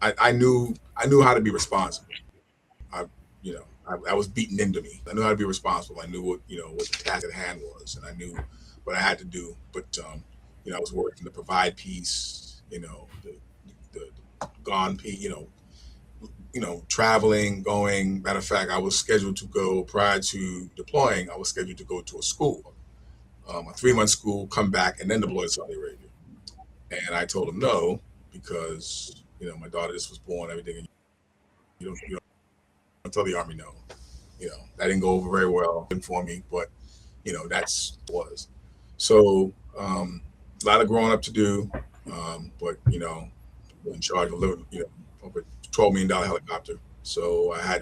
I knew how to be responsible. I I was beaten into me. I knew how to be responsible. I knew what the task at hand was, and I knew what I had to do. But I was working to provide peace. The gone peace. Traveling, going. Matter of fact, I was scheduled to go prior to deploying. I was scheduled to go to a school, a 3 month school, come back, and then deploy to Saudi Arabia. And I told him no because my daughter just was born, everything. And you don't tell the army no. That didn't go over very well for me, but that's was. So a lot of growing up to do, but in charge of of a $12 million helicopter. So I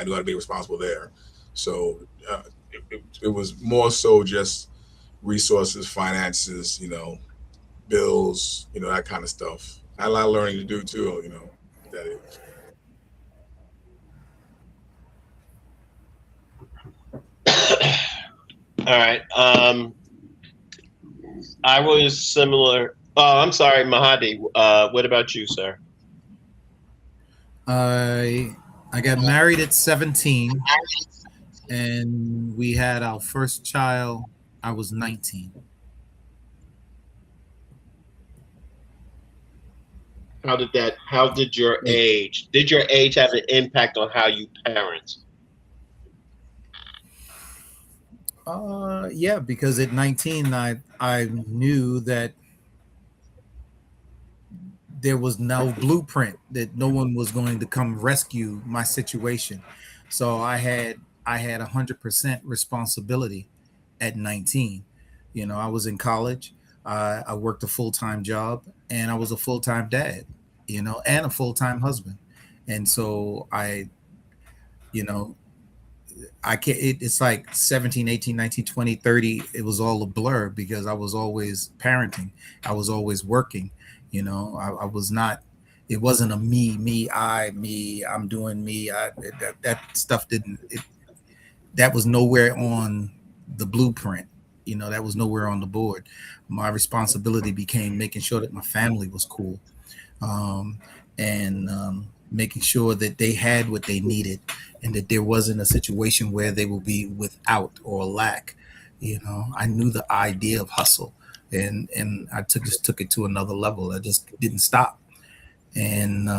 knew how to be responsible there. So it was more so just resources, finances, bills, that kind of stuff. I had a lot of learning to do too, at that age. All right. I was similar. Oh, I'm sorry, Mahdi. What about you, sir? I got married at 17, and we had our first child. I was 19. How did your age? Did your age have an impact on how you parent? Yeah, because at 19, I knew that there was no blueprint, that no one was going to come rescue my situation. So I had 100% responsibility at 19. I was in college. I worked a full-time job, and I was a full-time dad, and a full-time husband. And so you know, I can't, it's like 17, 18, 19, 20, 30. It was all a blur because I was always parenting. I was always working. I was not, it wasn't a I'm doing me. That stuff that was nowhere on the blueprint. That was nowhere on the board. My responsibility became making sure that my family was cool, um, and making sure that they had what they needed, and that there wasn't a situation where they will be without or lack. I knew the idea of hustle, and I just took it to another level. I just didn't stop, and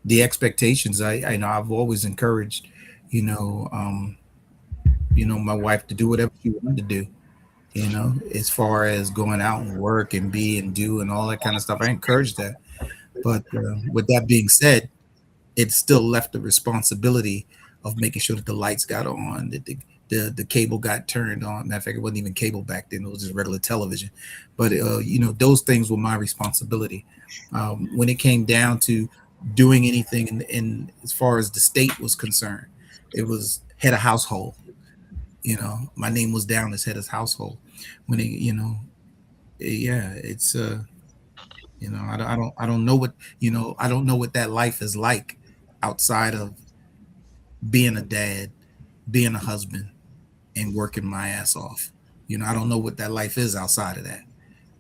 the expectations. I know I've always encouraged, my wife to do whatever she wanted to do. As far as going out and work and be and do and all that kind of stuff, I encourage that. But with that being said, it still left the responsibility of making sure that the lights got on, that the cable got turned on. Matter of fact, it wasn't even cable back then; it was just regular television. But those things were my responsibility. When it came down to doing anything, in as far as the state was concerned, it was head of household. My name was down as head of household. When it, yeah, it's I don't know what I don't know what that life is like outside of being a dad, being a husband, and working my ass off. I don't know what that life is outside of that.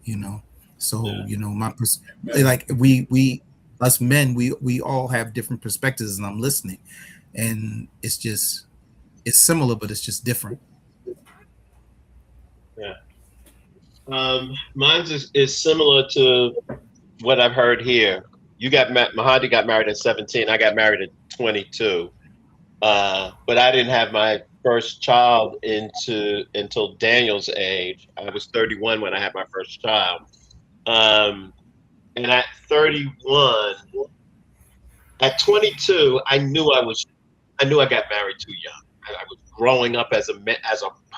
you know so like we us men, we all have different perspectives, and I'm listening, and it's similar, but it's just different. Yeah. Mine is similar to what I've heard here. Mahadi got married at 17. I got married at 22. But I didn't have my first child until Daniel's age. I was 31 when I had my first child. And at 31, at 22, I knew I got married too young. I was growing up as a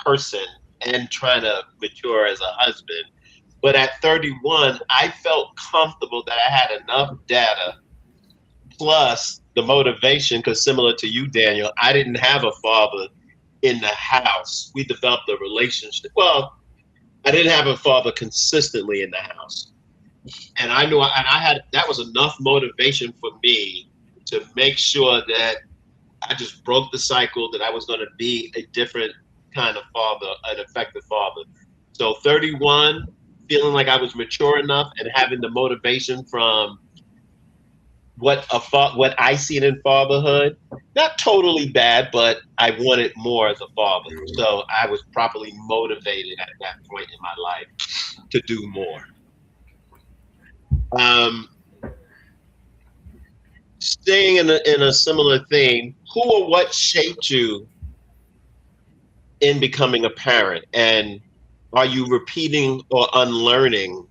person and trying to mature as a husband. But at 31, I felt comfortable that I had enough data plus the motivation, because similar to you, Daniel, I didn't have a father in the house. We developed a relationship. Well, I didn't have a father consistently in the house. And I had, that was enough motivation for me to make sure that I just broke the cycle, that I was going to be a different kind of father, an effective father. So 31, feeling like I was mature enough and having the motivation from what I seen in fatherhood, not totally bad, but I wanted more as a father. So I was properly motivated at that point in my life to do more. Staying in a similar theme, who or what shaped you in becoming a parent? And are you repeating or unlearning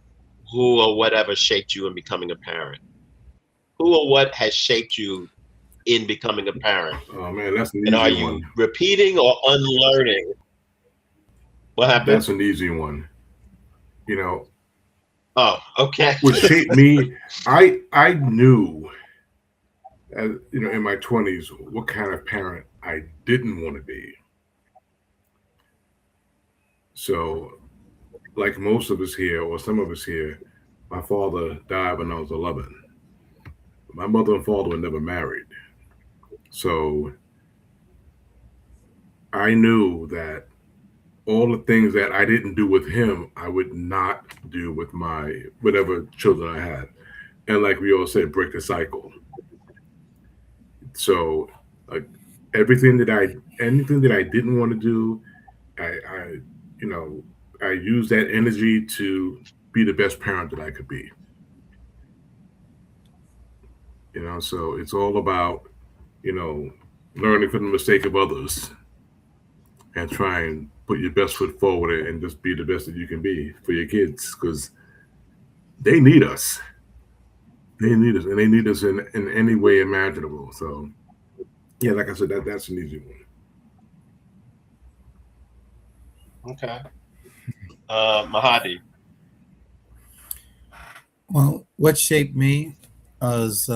who or whatever shaped you in becoming a parent? Who or what has shaped you in becoming a parent? Oh man, that's an And are easy you one. repeating or unlearning? What happened? That's an easy one. Oh, okay. What shaped me, I knew, in my 20s, what kind of parent I didn't want to be. So, like most of us here, or some of us here, my father died when I was 11. My mother and father were never married. So, I knew that all the things that I didn't do with him, I would not do with my whatever children I had. And like we all said, break the cycle. So, like everything that anything that I didn't want to do, I you know, I used that energy to be the best parent that I could be. So it's all about you know learning from the mistake of others and try and put your best foot forward and just be the best that you can be for your kids because they need us. They need us, and they need us in any way imaginable. So yeah, like I said, that's an easy one. Okay. Mahadi. Well, what shaped me was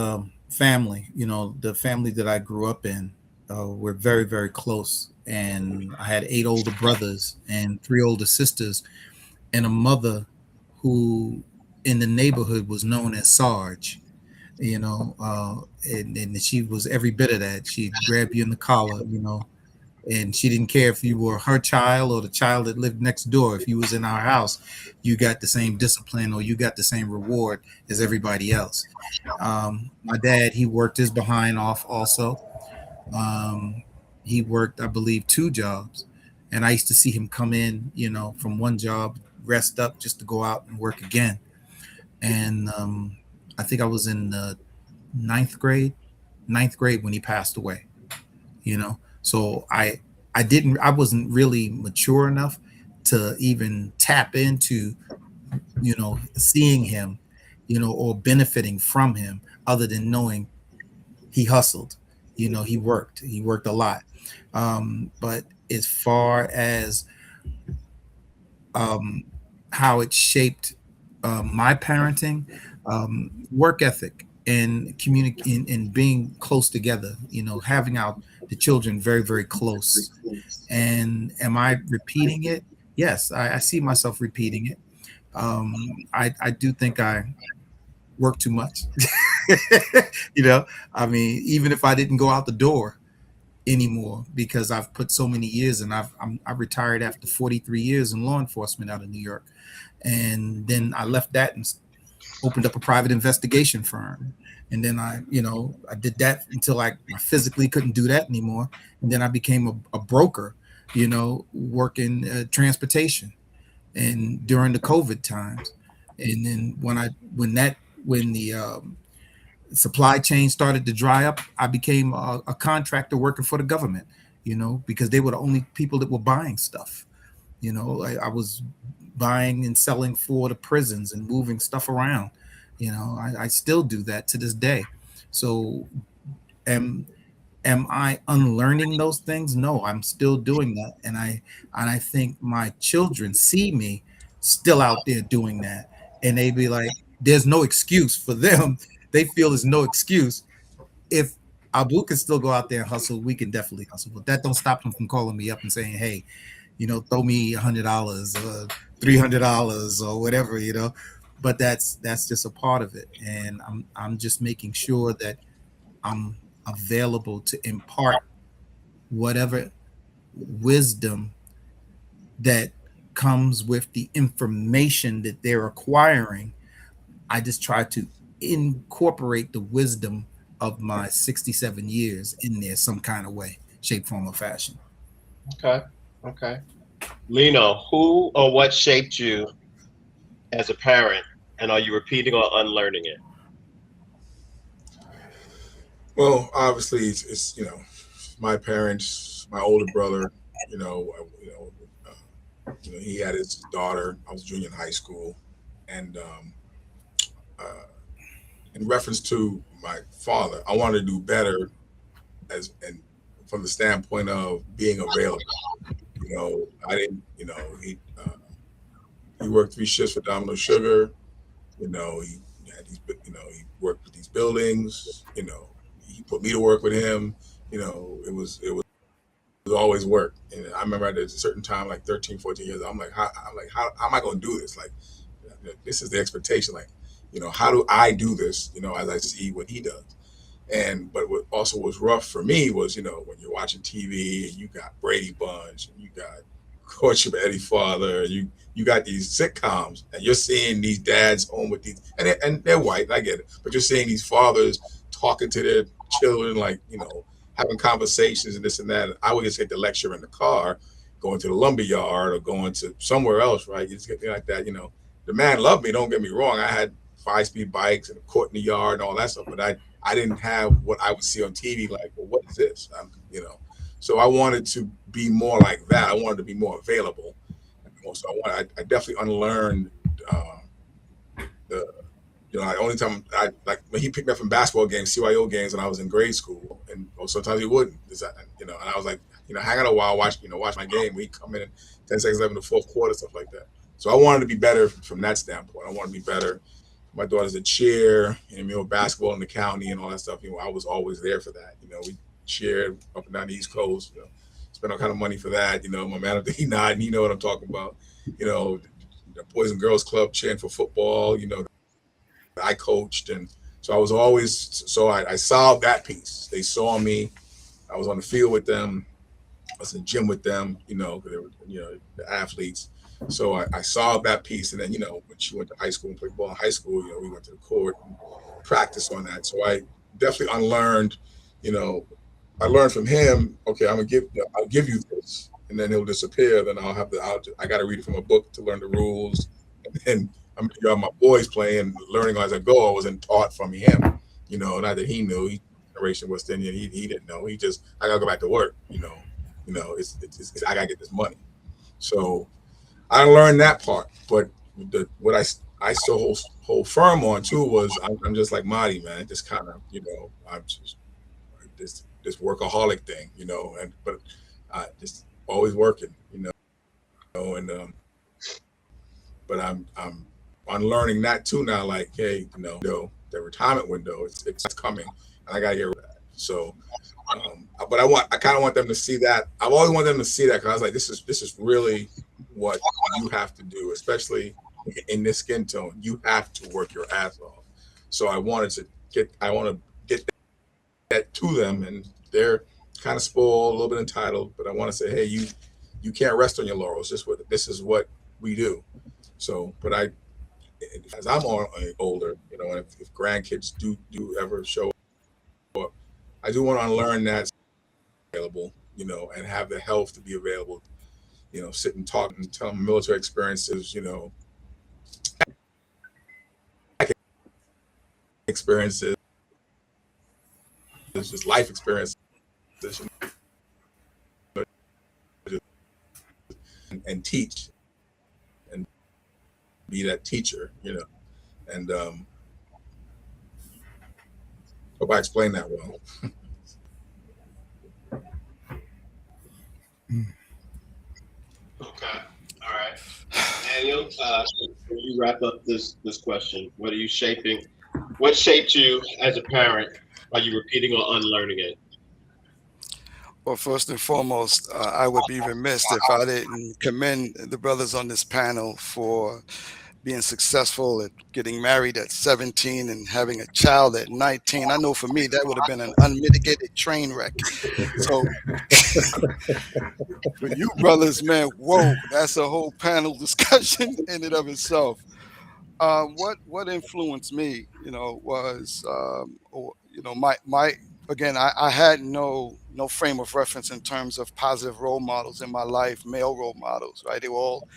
family. The family that I grew up in were very, very close. And I had 8 older brothers and 3 older sisters, and a mother who in the neighborhood was known as Sarge. And she was every bit of that. She'd grab you in the collar, and she didn't care if you were her child or the child that lived next door. If you was in our house, you got the same discipline or you got the same reward as everybody else. My dad, he worked his behind off also. He worked, I believe, 2 jobs, and I used to see him come in, from one job, rest up just to go out and work again. And I think I was in the ninth grade, ninth grade when he passed away. So I wasn't really mature enough to even tap into seeing him, or benefiting from him, other than knowing he hustled. He worked a lot. But as far as um, how it shaped my parenting, work ethic and communicating and being close together, having out the children very, very close. And am I repeating it? Yes, I see myself repeating it. I do think I work too much. you know, I mean, even if I didn't go out the door anymore because I've put so many years, and I retired after 43 years in law enforcement out of New York, and then I left that and opened up a private investigation firm. And then I did that until I physically couldn't do that anymore. And then I became a broker, working transportation and during the COVID times. And then when the supply chain started to dry up, I became a contractor working for the government, because they were the only people that were buying stuff. I was buying and selling for the prisons and moving stuff around. I still do that to this day. So am I unlearning those things? No, I'm still doing that. And I think my children see me still out there doing that. And they be like, there's no excuse for them. They feel there's no excuse. If Abu can still go out there and hustle, we can definitely hustle. But that don't stop them from calling me up and saying, hey, throw me $100 or $300 or whatever. But that's just a part of it. And I'm just making sure that I'm available to impart whatever wisdom that comes with the information that they're acquiring. I just try to incorporate the wisdom of my 67 years in there some kind of way, shape, form, or fashion. Okay. Okay. Lino, who or what shaped you as a parent, and are you repeating or unlearning it? Well, obviously, it's my parents, my older brother. He had his daughter. I was junior in high school, and in reference to my father, I wanted to do better and from the standpoint of being available. I didn't. He worked 3 shifts for Domino Sugar. He had these. He worked with these buildings. He put me to work with him. It was always work. And I remember at a certain time, like 13, 14 years, I'm like, how am I going to do this? Like, this is the expectation. Like, how do I do this? As I see what he does. And but what also was rough for me was, when you're watching TV and you got Brady Bunch and you got Courtship of Eddie Father, you got these sitcoms, and you're seeing these dads home with these, and they're white, I get it, but you're seeing these fathers talking to their children, like, having conversations and this and that. And I would just get the lecture in the car, going to the lumber yard or going to somewhere else, right? You just get like that. The man loved me. Don't get me wrong. I had 5-speed bikes and a court in the yard and all that stuff, but I didn't have what I would see on TV. Like, well, what is this? So I wanted to be more like that. I wanted to be more available. So I definitely unlearned the the only time I like when he picked me up from basketball games, CYO games, when I was in grade school, and sometimes he wouldn't. And I was like, hang out a while, watch my game. We come in 10 seconds left in the fourth quarter, stuff like that. So I wanted to be better from that standpoint. I wanted to be better. My daughter's a cheer, basketball in the county and all that stuff. I was always there for that. We cheered up and down the East Coast. Spent all kind of money for that. My man, he nodding. He know what I'm talking about. The Boys and Girls Club cheering for football. I coached, and so I was always, so I solved that piece. They saw me. I was on the field with them. I was in the gym with them, because they were, the athletes. So I solved that piece. And then, when she went to high school and played ball in high school, we went to the court and practiced on that. So I definitely unlearned, I learned from him, okay, I'll give you this, and then he'll disappear. Then I got to read it from a book to learn the rules. And then my boys playing, learning as I go. I wasn't taught from him, not that he knew. Generation West Indian, he didn't know. He just, I gotta go back to work, it's I gotta get this money. So I learned that part. But what I still hold firm on too was I'm just like Mahdi, man. Just kind of, I'm just this workaholic thing, and but just always working, and but I'm unlearning that too now. Like, hey, the retirement window, it's coming, and I gotta get rid of that. So, but I kind of want them to see that. I've always wanted them to see that, because I was like, this is really what you have to do, especially in this skin tone. You have to work your ass off. So I want to get that to them, and they're kind of spoiled, a little bit entitled, but I want to say, hey, you can't rest on your laurels. This is what we do. So, but as I'm older, and if grandkids do ever show up, I do want to unlearn that available, and have the health to be available, sit and talk and tell them military experiences, experiences, just life experiences, and teach and be that teacher, and hope I explained that well. Okay. All right. Daniel, when you wrap up this question, what shaped you as a parent? Are you repeating or unlearning it? Well, first and foremost, I would be remiss if I didn't commend the brothers on this panel for being successful at getting married at 17 and having a child at 19. I know for me, that would have been an unmitigated train wreck. So for you brothers, man, whoa, that's a whole panel discussion in and of itself. What influenced me, was, my again, I had no frame of reference in terms of positive role models in my life, male role models, right? They were all,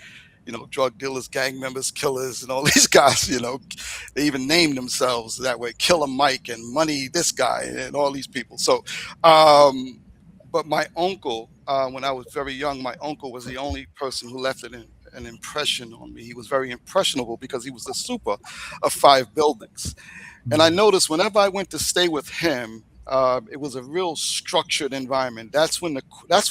drug dealers, gang members, killers, and all these guys. They even named themselves that way: Killer Mike and Money this guy and all these people. So, but my uncle, when I was very young, my uncle was the only person who left an impression on me. He was very impressionable because he was the super of 5 buildings. And I noticed whenever I went to stay with him, it was a real structured environment. That's when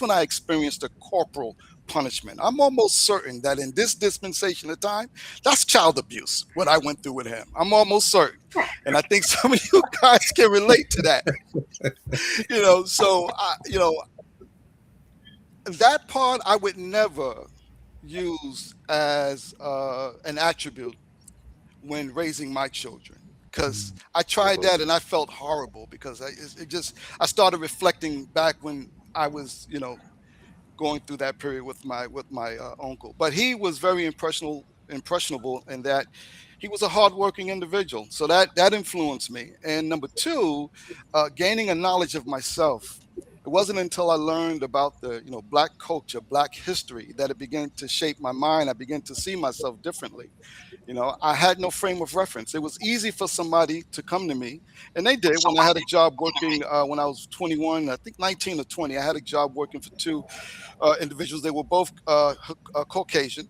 I experienced a corporal punishment. I'm almost certain that in this dispensation of time, that's child abuse, what I went through with him. I'm almost certain. And I think some of you guys can relate to that. So, that part I would never use as an attribute when raising my children. because I tried that and I felt horrible because I started reflecting back when I was, going through that period with my uncle. But he was very impressionable in that he was a hardworking individual. So that influenced me. And number two, gaining a knowledge of myself. It wasn't until I learned about the black culture, black history, that it began to shape my mind. I began to see myself differently. I had no frame of reference. It was easy for somebody to come to me, and they did when I had a job working when I was 21, I think 19 or 20. I had a job working for two individuals. They were both Caucasian,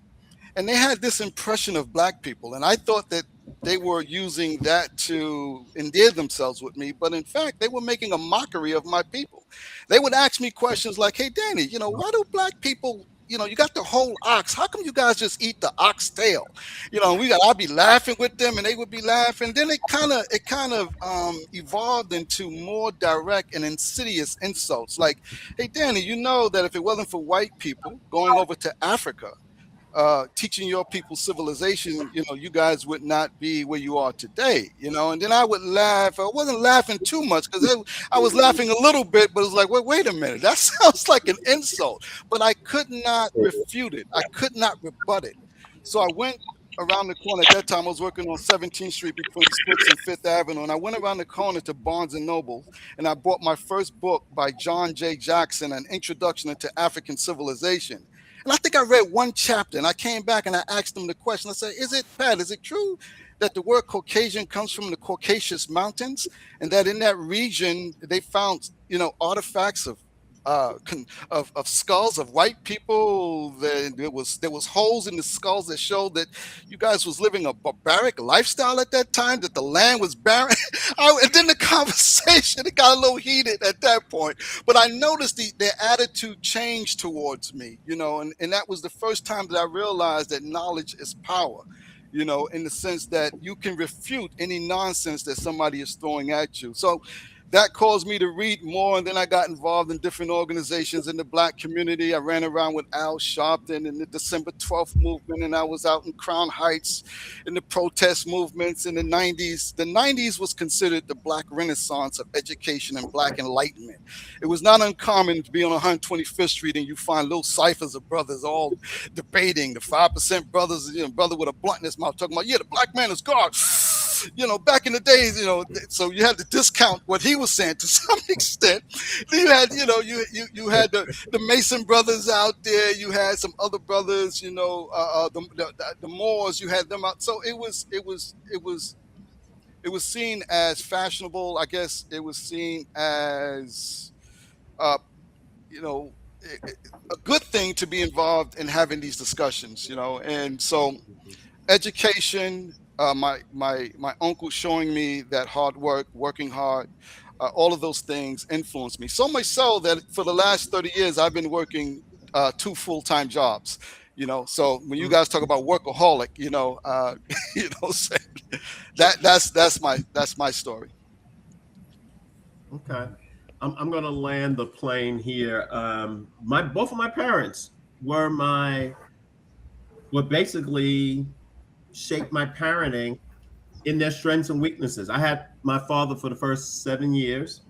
and they had this impression of black people, and I thought that they were using that to endear themselves with me, but in fact they were making a mockery of my people. They would ask me questions like, "Hey Danny, why do black people, you got the whole ox, how come you guys just eat the ox tail?" I'd be laughing with them and they would be laughing. Then it kind of evolved into more direct and insidious insults like, "Hey Danny, you know that if it wasn't for white people going over to Africa, teaching your people civilization, you guys would not be where you are today." And then I would laugh. I wasn't laughing too much because I was laughing a little bit, but it was like, wait a minute, that sounds like an insult. But I could not refute it. I could not rebut it. So I went around the corner. At that time, I was working on 17th Street between Splits and Fifth Avenue, and I went around the corner to Barnes and Noble, and I bought my first book by John J. Jackson, An Introduction into African Civilization. And I think I read one chapter and I came back and I asked them the question. I said, is it true that the word Caucasian comes from the Caucasus Mountains and that in that region they found, artifacts of skulls of white people? There was holes in the skulls that showed that you guys was living a barbaric lifestyle at that time, that the land was barren. And then the conversation, it got a little heated at that point. But I noticed their attitude changed towards me, and that was the first time that I realized that knowledge is power. In the sense that you can refute any nonsense that somebody is throwing at you. So that caused me to read more, and then I got involved in different organizations in the black community. I ran around with Al Sharpton in the December 12th movement, and I was out in Crown Heights in the protest movements in the 90s. The 90s was considered the black renaissance of education and black enlightenment. It was not uncommon to be on 125th Street and you find little ciphers of brothers all debating. The 5% brothers, brother with a blunt in his mouth talking about, yeah, the black man is God. Back in the days, so you had to discount what he was saying to some extent. You had, you had the Mason brothers out there. You had some other brothers, the Moors. You had them out. So it was seen as fashionable. I guess it was seen as, a good thing to be involved in having these discussions. And so education. My uncle showing me that hard work, working hard, all of those things influenced me. So much so that for the last 30 years, I've been working 2 full-time jobs. So when you guys talk about workaholic, so that's my story. Okay, I'm gonna land the plane here. Both of my parents were basically shaped my parenting in their strengths and weaknesses. I had my father for the first 7 years.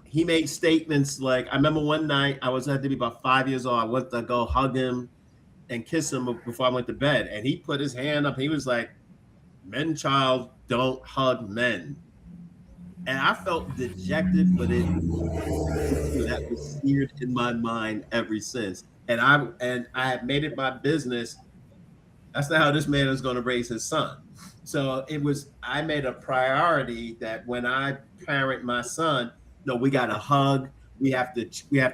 He made statements like, I remember one night I had to be about 5 years old. I went to go hug him and kiss him before I went to bed. And he put his hand up. He was like, "Men, child, don't hug men." And I felt dejected, but that was seared in my mind ever since. And I had made it my business. That's not how this man is going to raise his son. So I made a priority that when I parent my son, we got to hug. We have to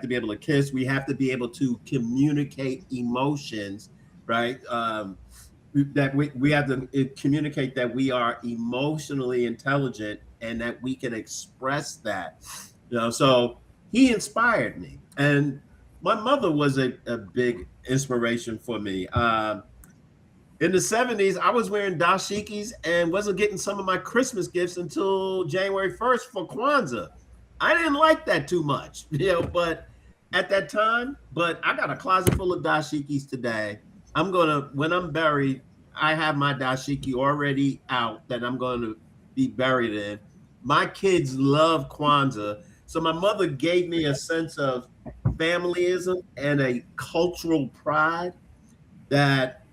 be able to kiss. We have to be able to communicate emotions, right? That we have to communicate that we are emotionally intelligent and that we can express that. So he inspired me. And my mother was a big inspiration for me. In the 70s, I was wearing dashikis and wasn't getting some of my Christmas gifts until January 1st for Kwanzaa. I didn't like that too much, but at that time, I got a closet full of dashikis today. When I'm buried, I have my dashiki already out that I'm going to be buried in. My kids love Kwanzaa. So my mother gave me a sense of familyism and a cultural pride that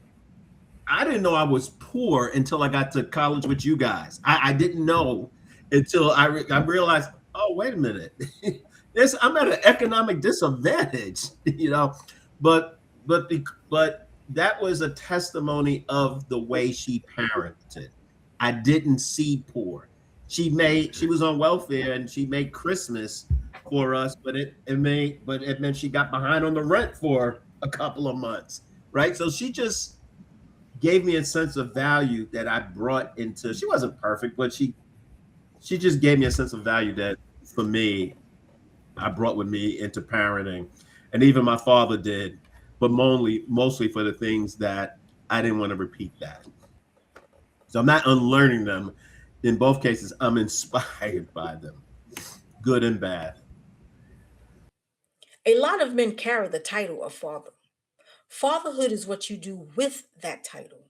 I didn't know I was poor until I got to college with you guys. I didn't know until I realized, oh, wait a minute. I'm at an economic disadvantage, you know. But but that was a testimony of the way she parented. I didn't see poor. She was on welfare and she made Christmas for us, but it meant she got behind on the rent for a couple of months, right? So she just gave me a sense of value that I brought into. She wasn't perfect, but she just gave me a sense of value that for me I brought with me into parenting, and even my father did, but mostly for the things that I didn't want to repeat that. So I'm not unlearning them. In both cases, I'm inspired by them, good and bad. A lot of men carry the title of father. Fatherhood is what you do with that title.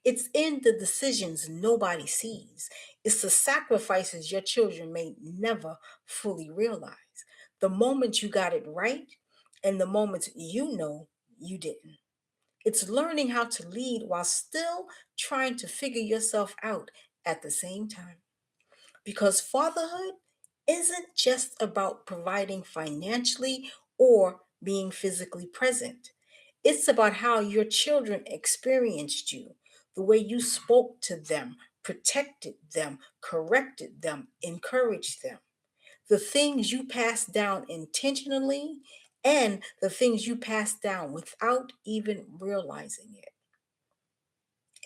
It's in the decisions nobody sees. It's the sacrifices your children may never fully realize. The moments you got it right and the moments you know you didn't. It's learning how to lead while still trying to figure yourself out at the same time. Because fatherhood isn't just about providing financially or being physically present. It's about how your children experienced you, the way you spoke to them, protected them, corrected them, encouraged them, the things you passed down intentionally, and the things you passed down without even realizing it.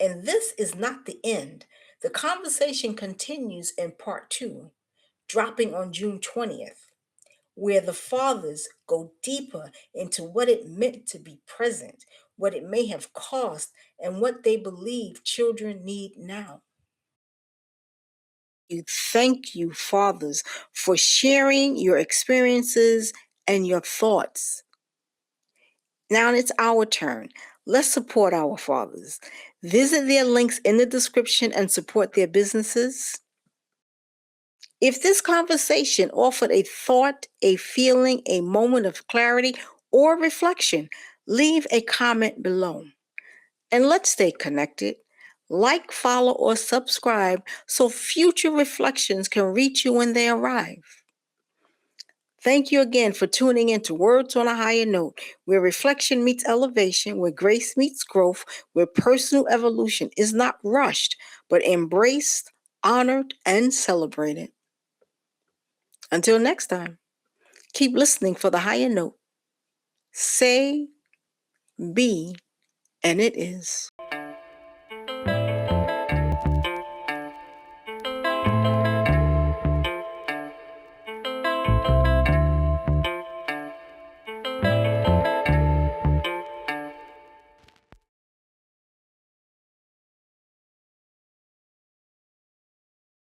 And this is not the end. The conversation continues in part two, dropping on June 20th, where the fathers go deeper into what it meant to be present, what it may have cost, and what they believe children need now. Thank you, fathers, for sharing your experiences and your thoughts. Now it's our turn. Let's support our fathers. Visit their links in the description and support their businesses. If this conversation offered a thought, a feeling, a moment of clarity, or reflection, leave a comment below. And let's stay connected. Like, follow, or subscribe so future reflections can reach you when they arrive. Thank you again for tuning in to Words on a Higher Note, where reflection meets elevation, where grace meets growth, where personal evolution is not rushed, but embraced, honored, and celebrated. Until next time, keep listening for the higher note. Say, be, and it is.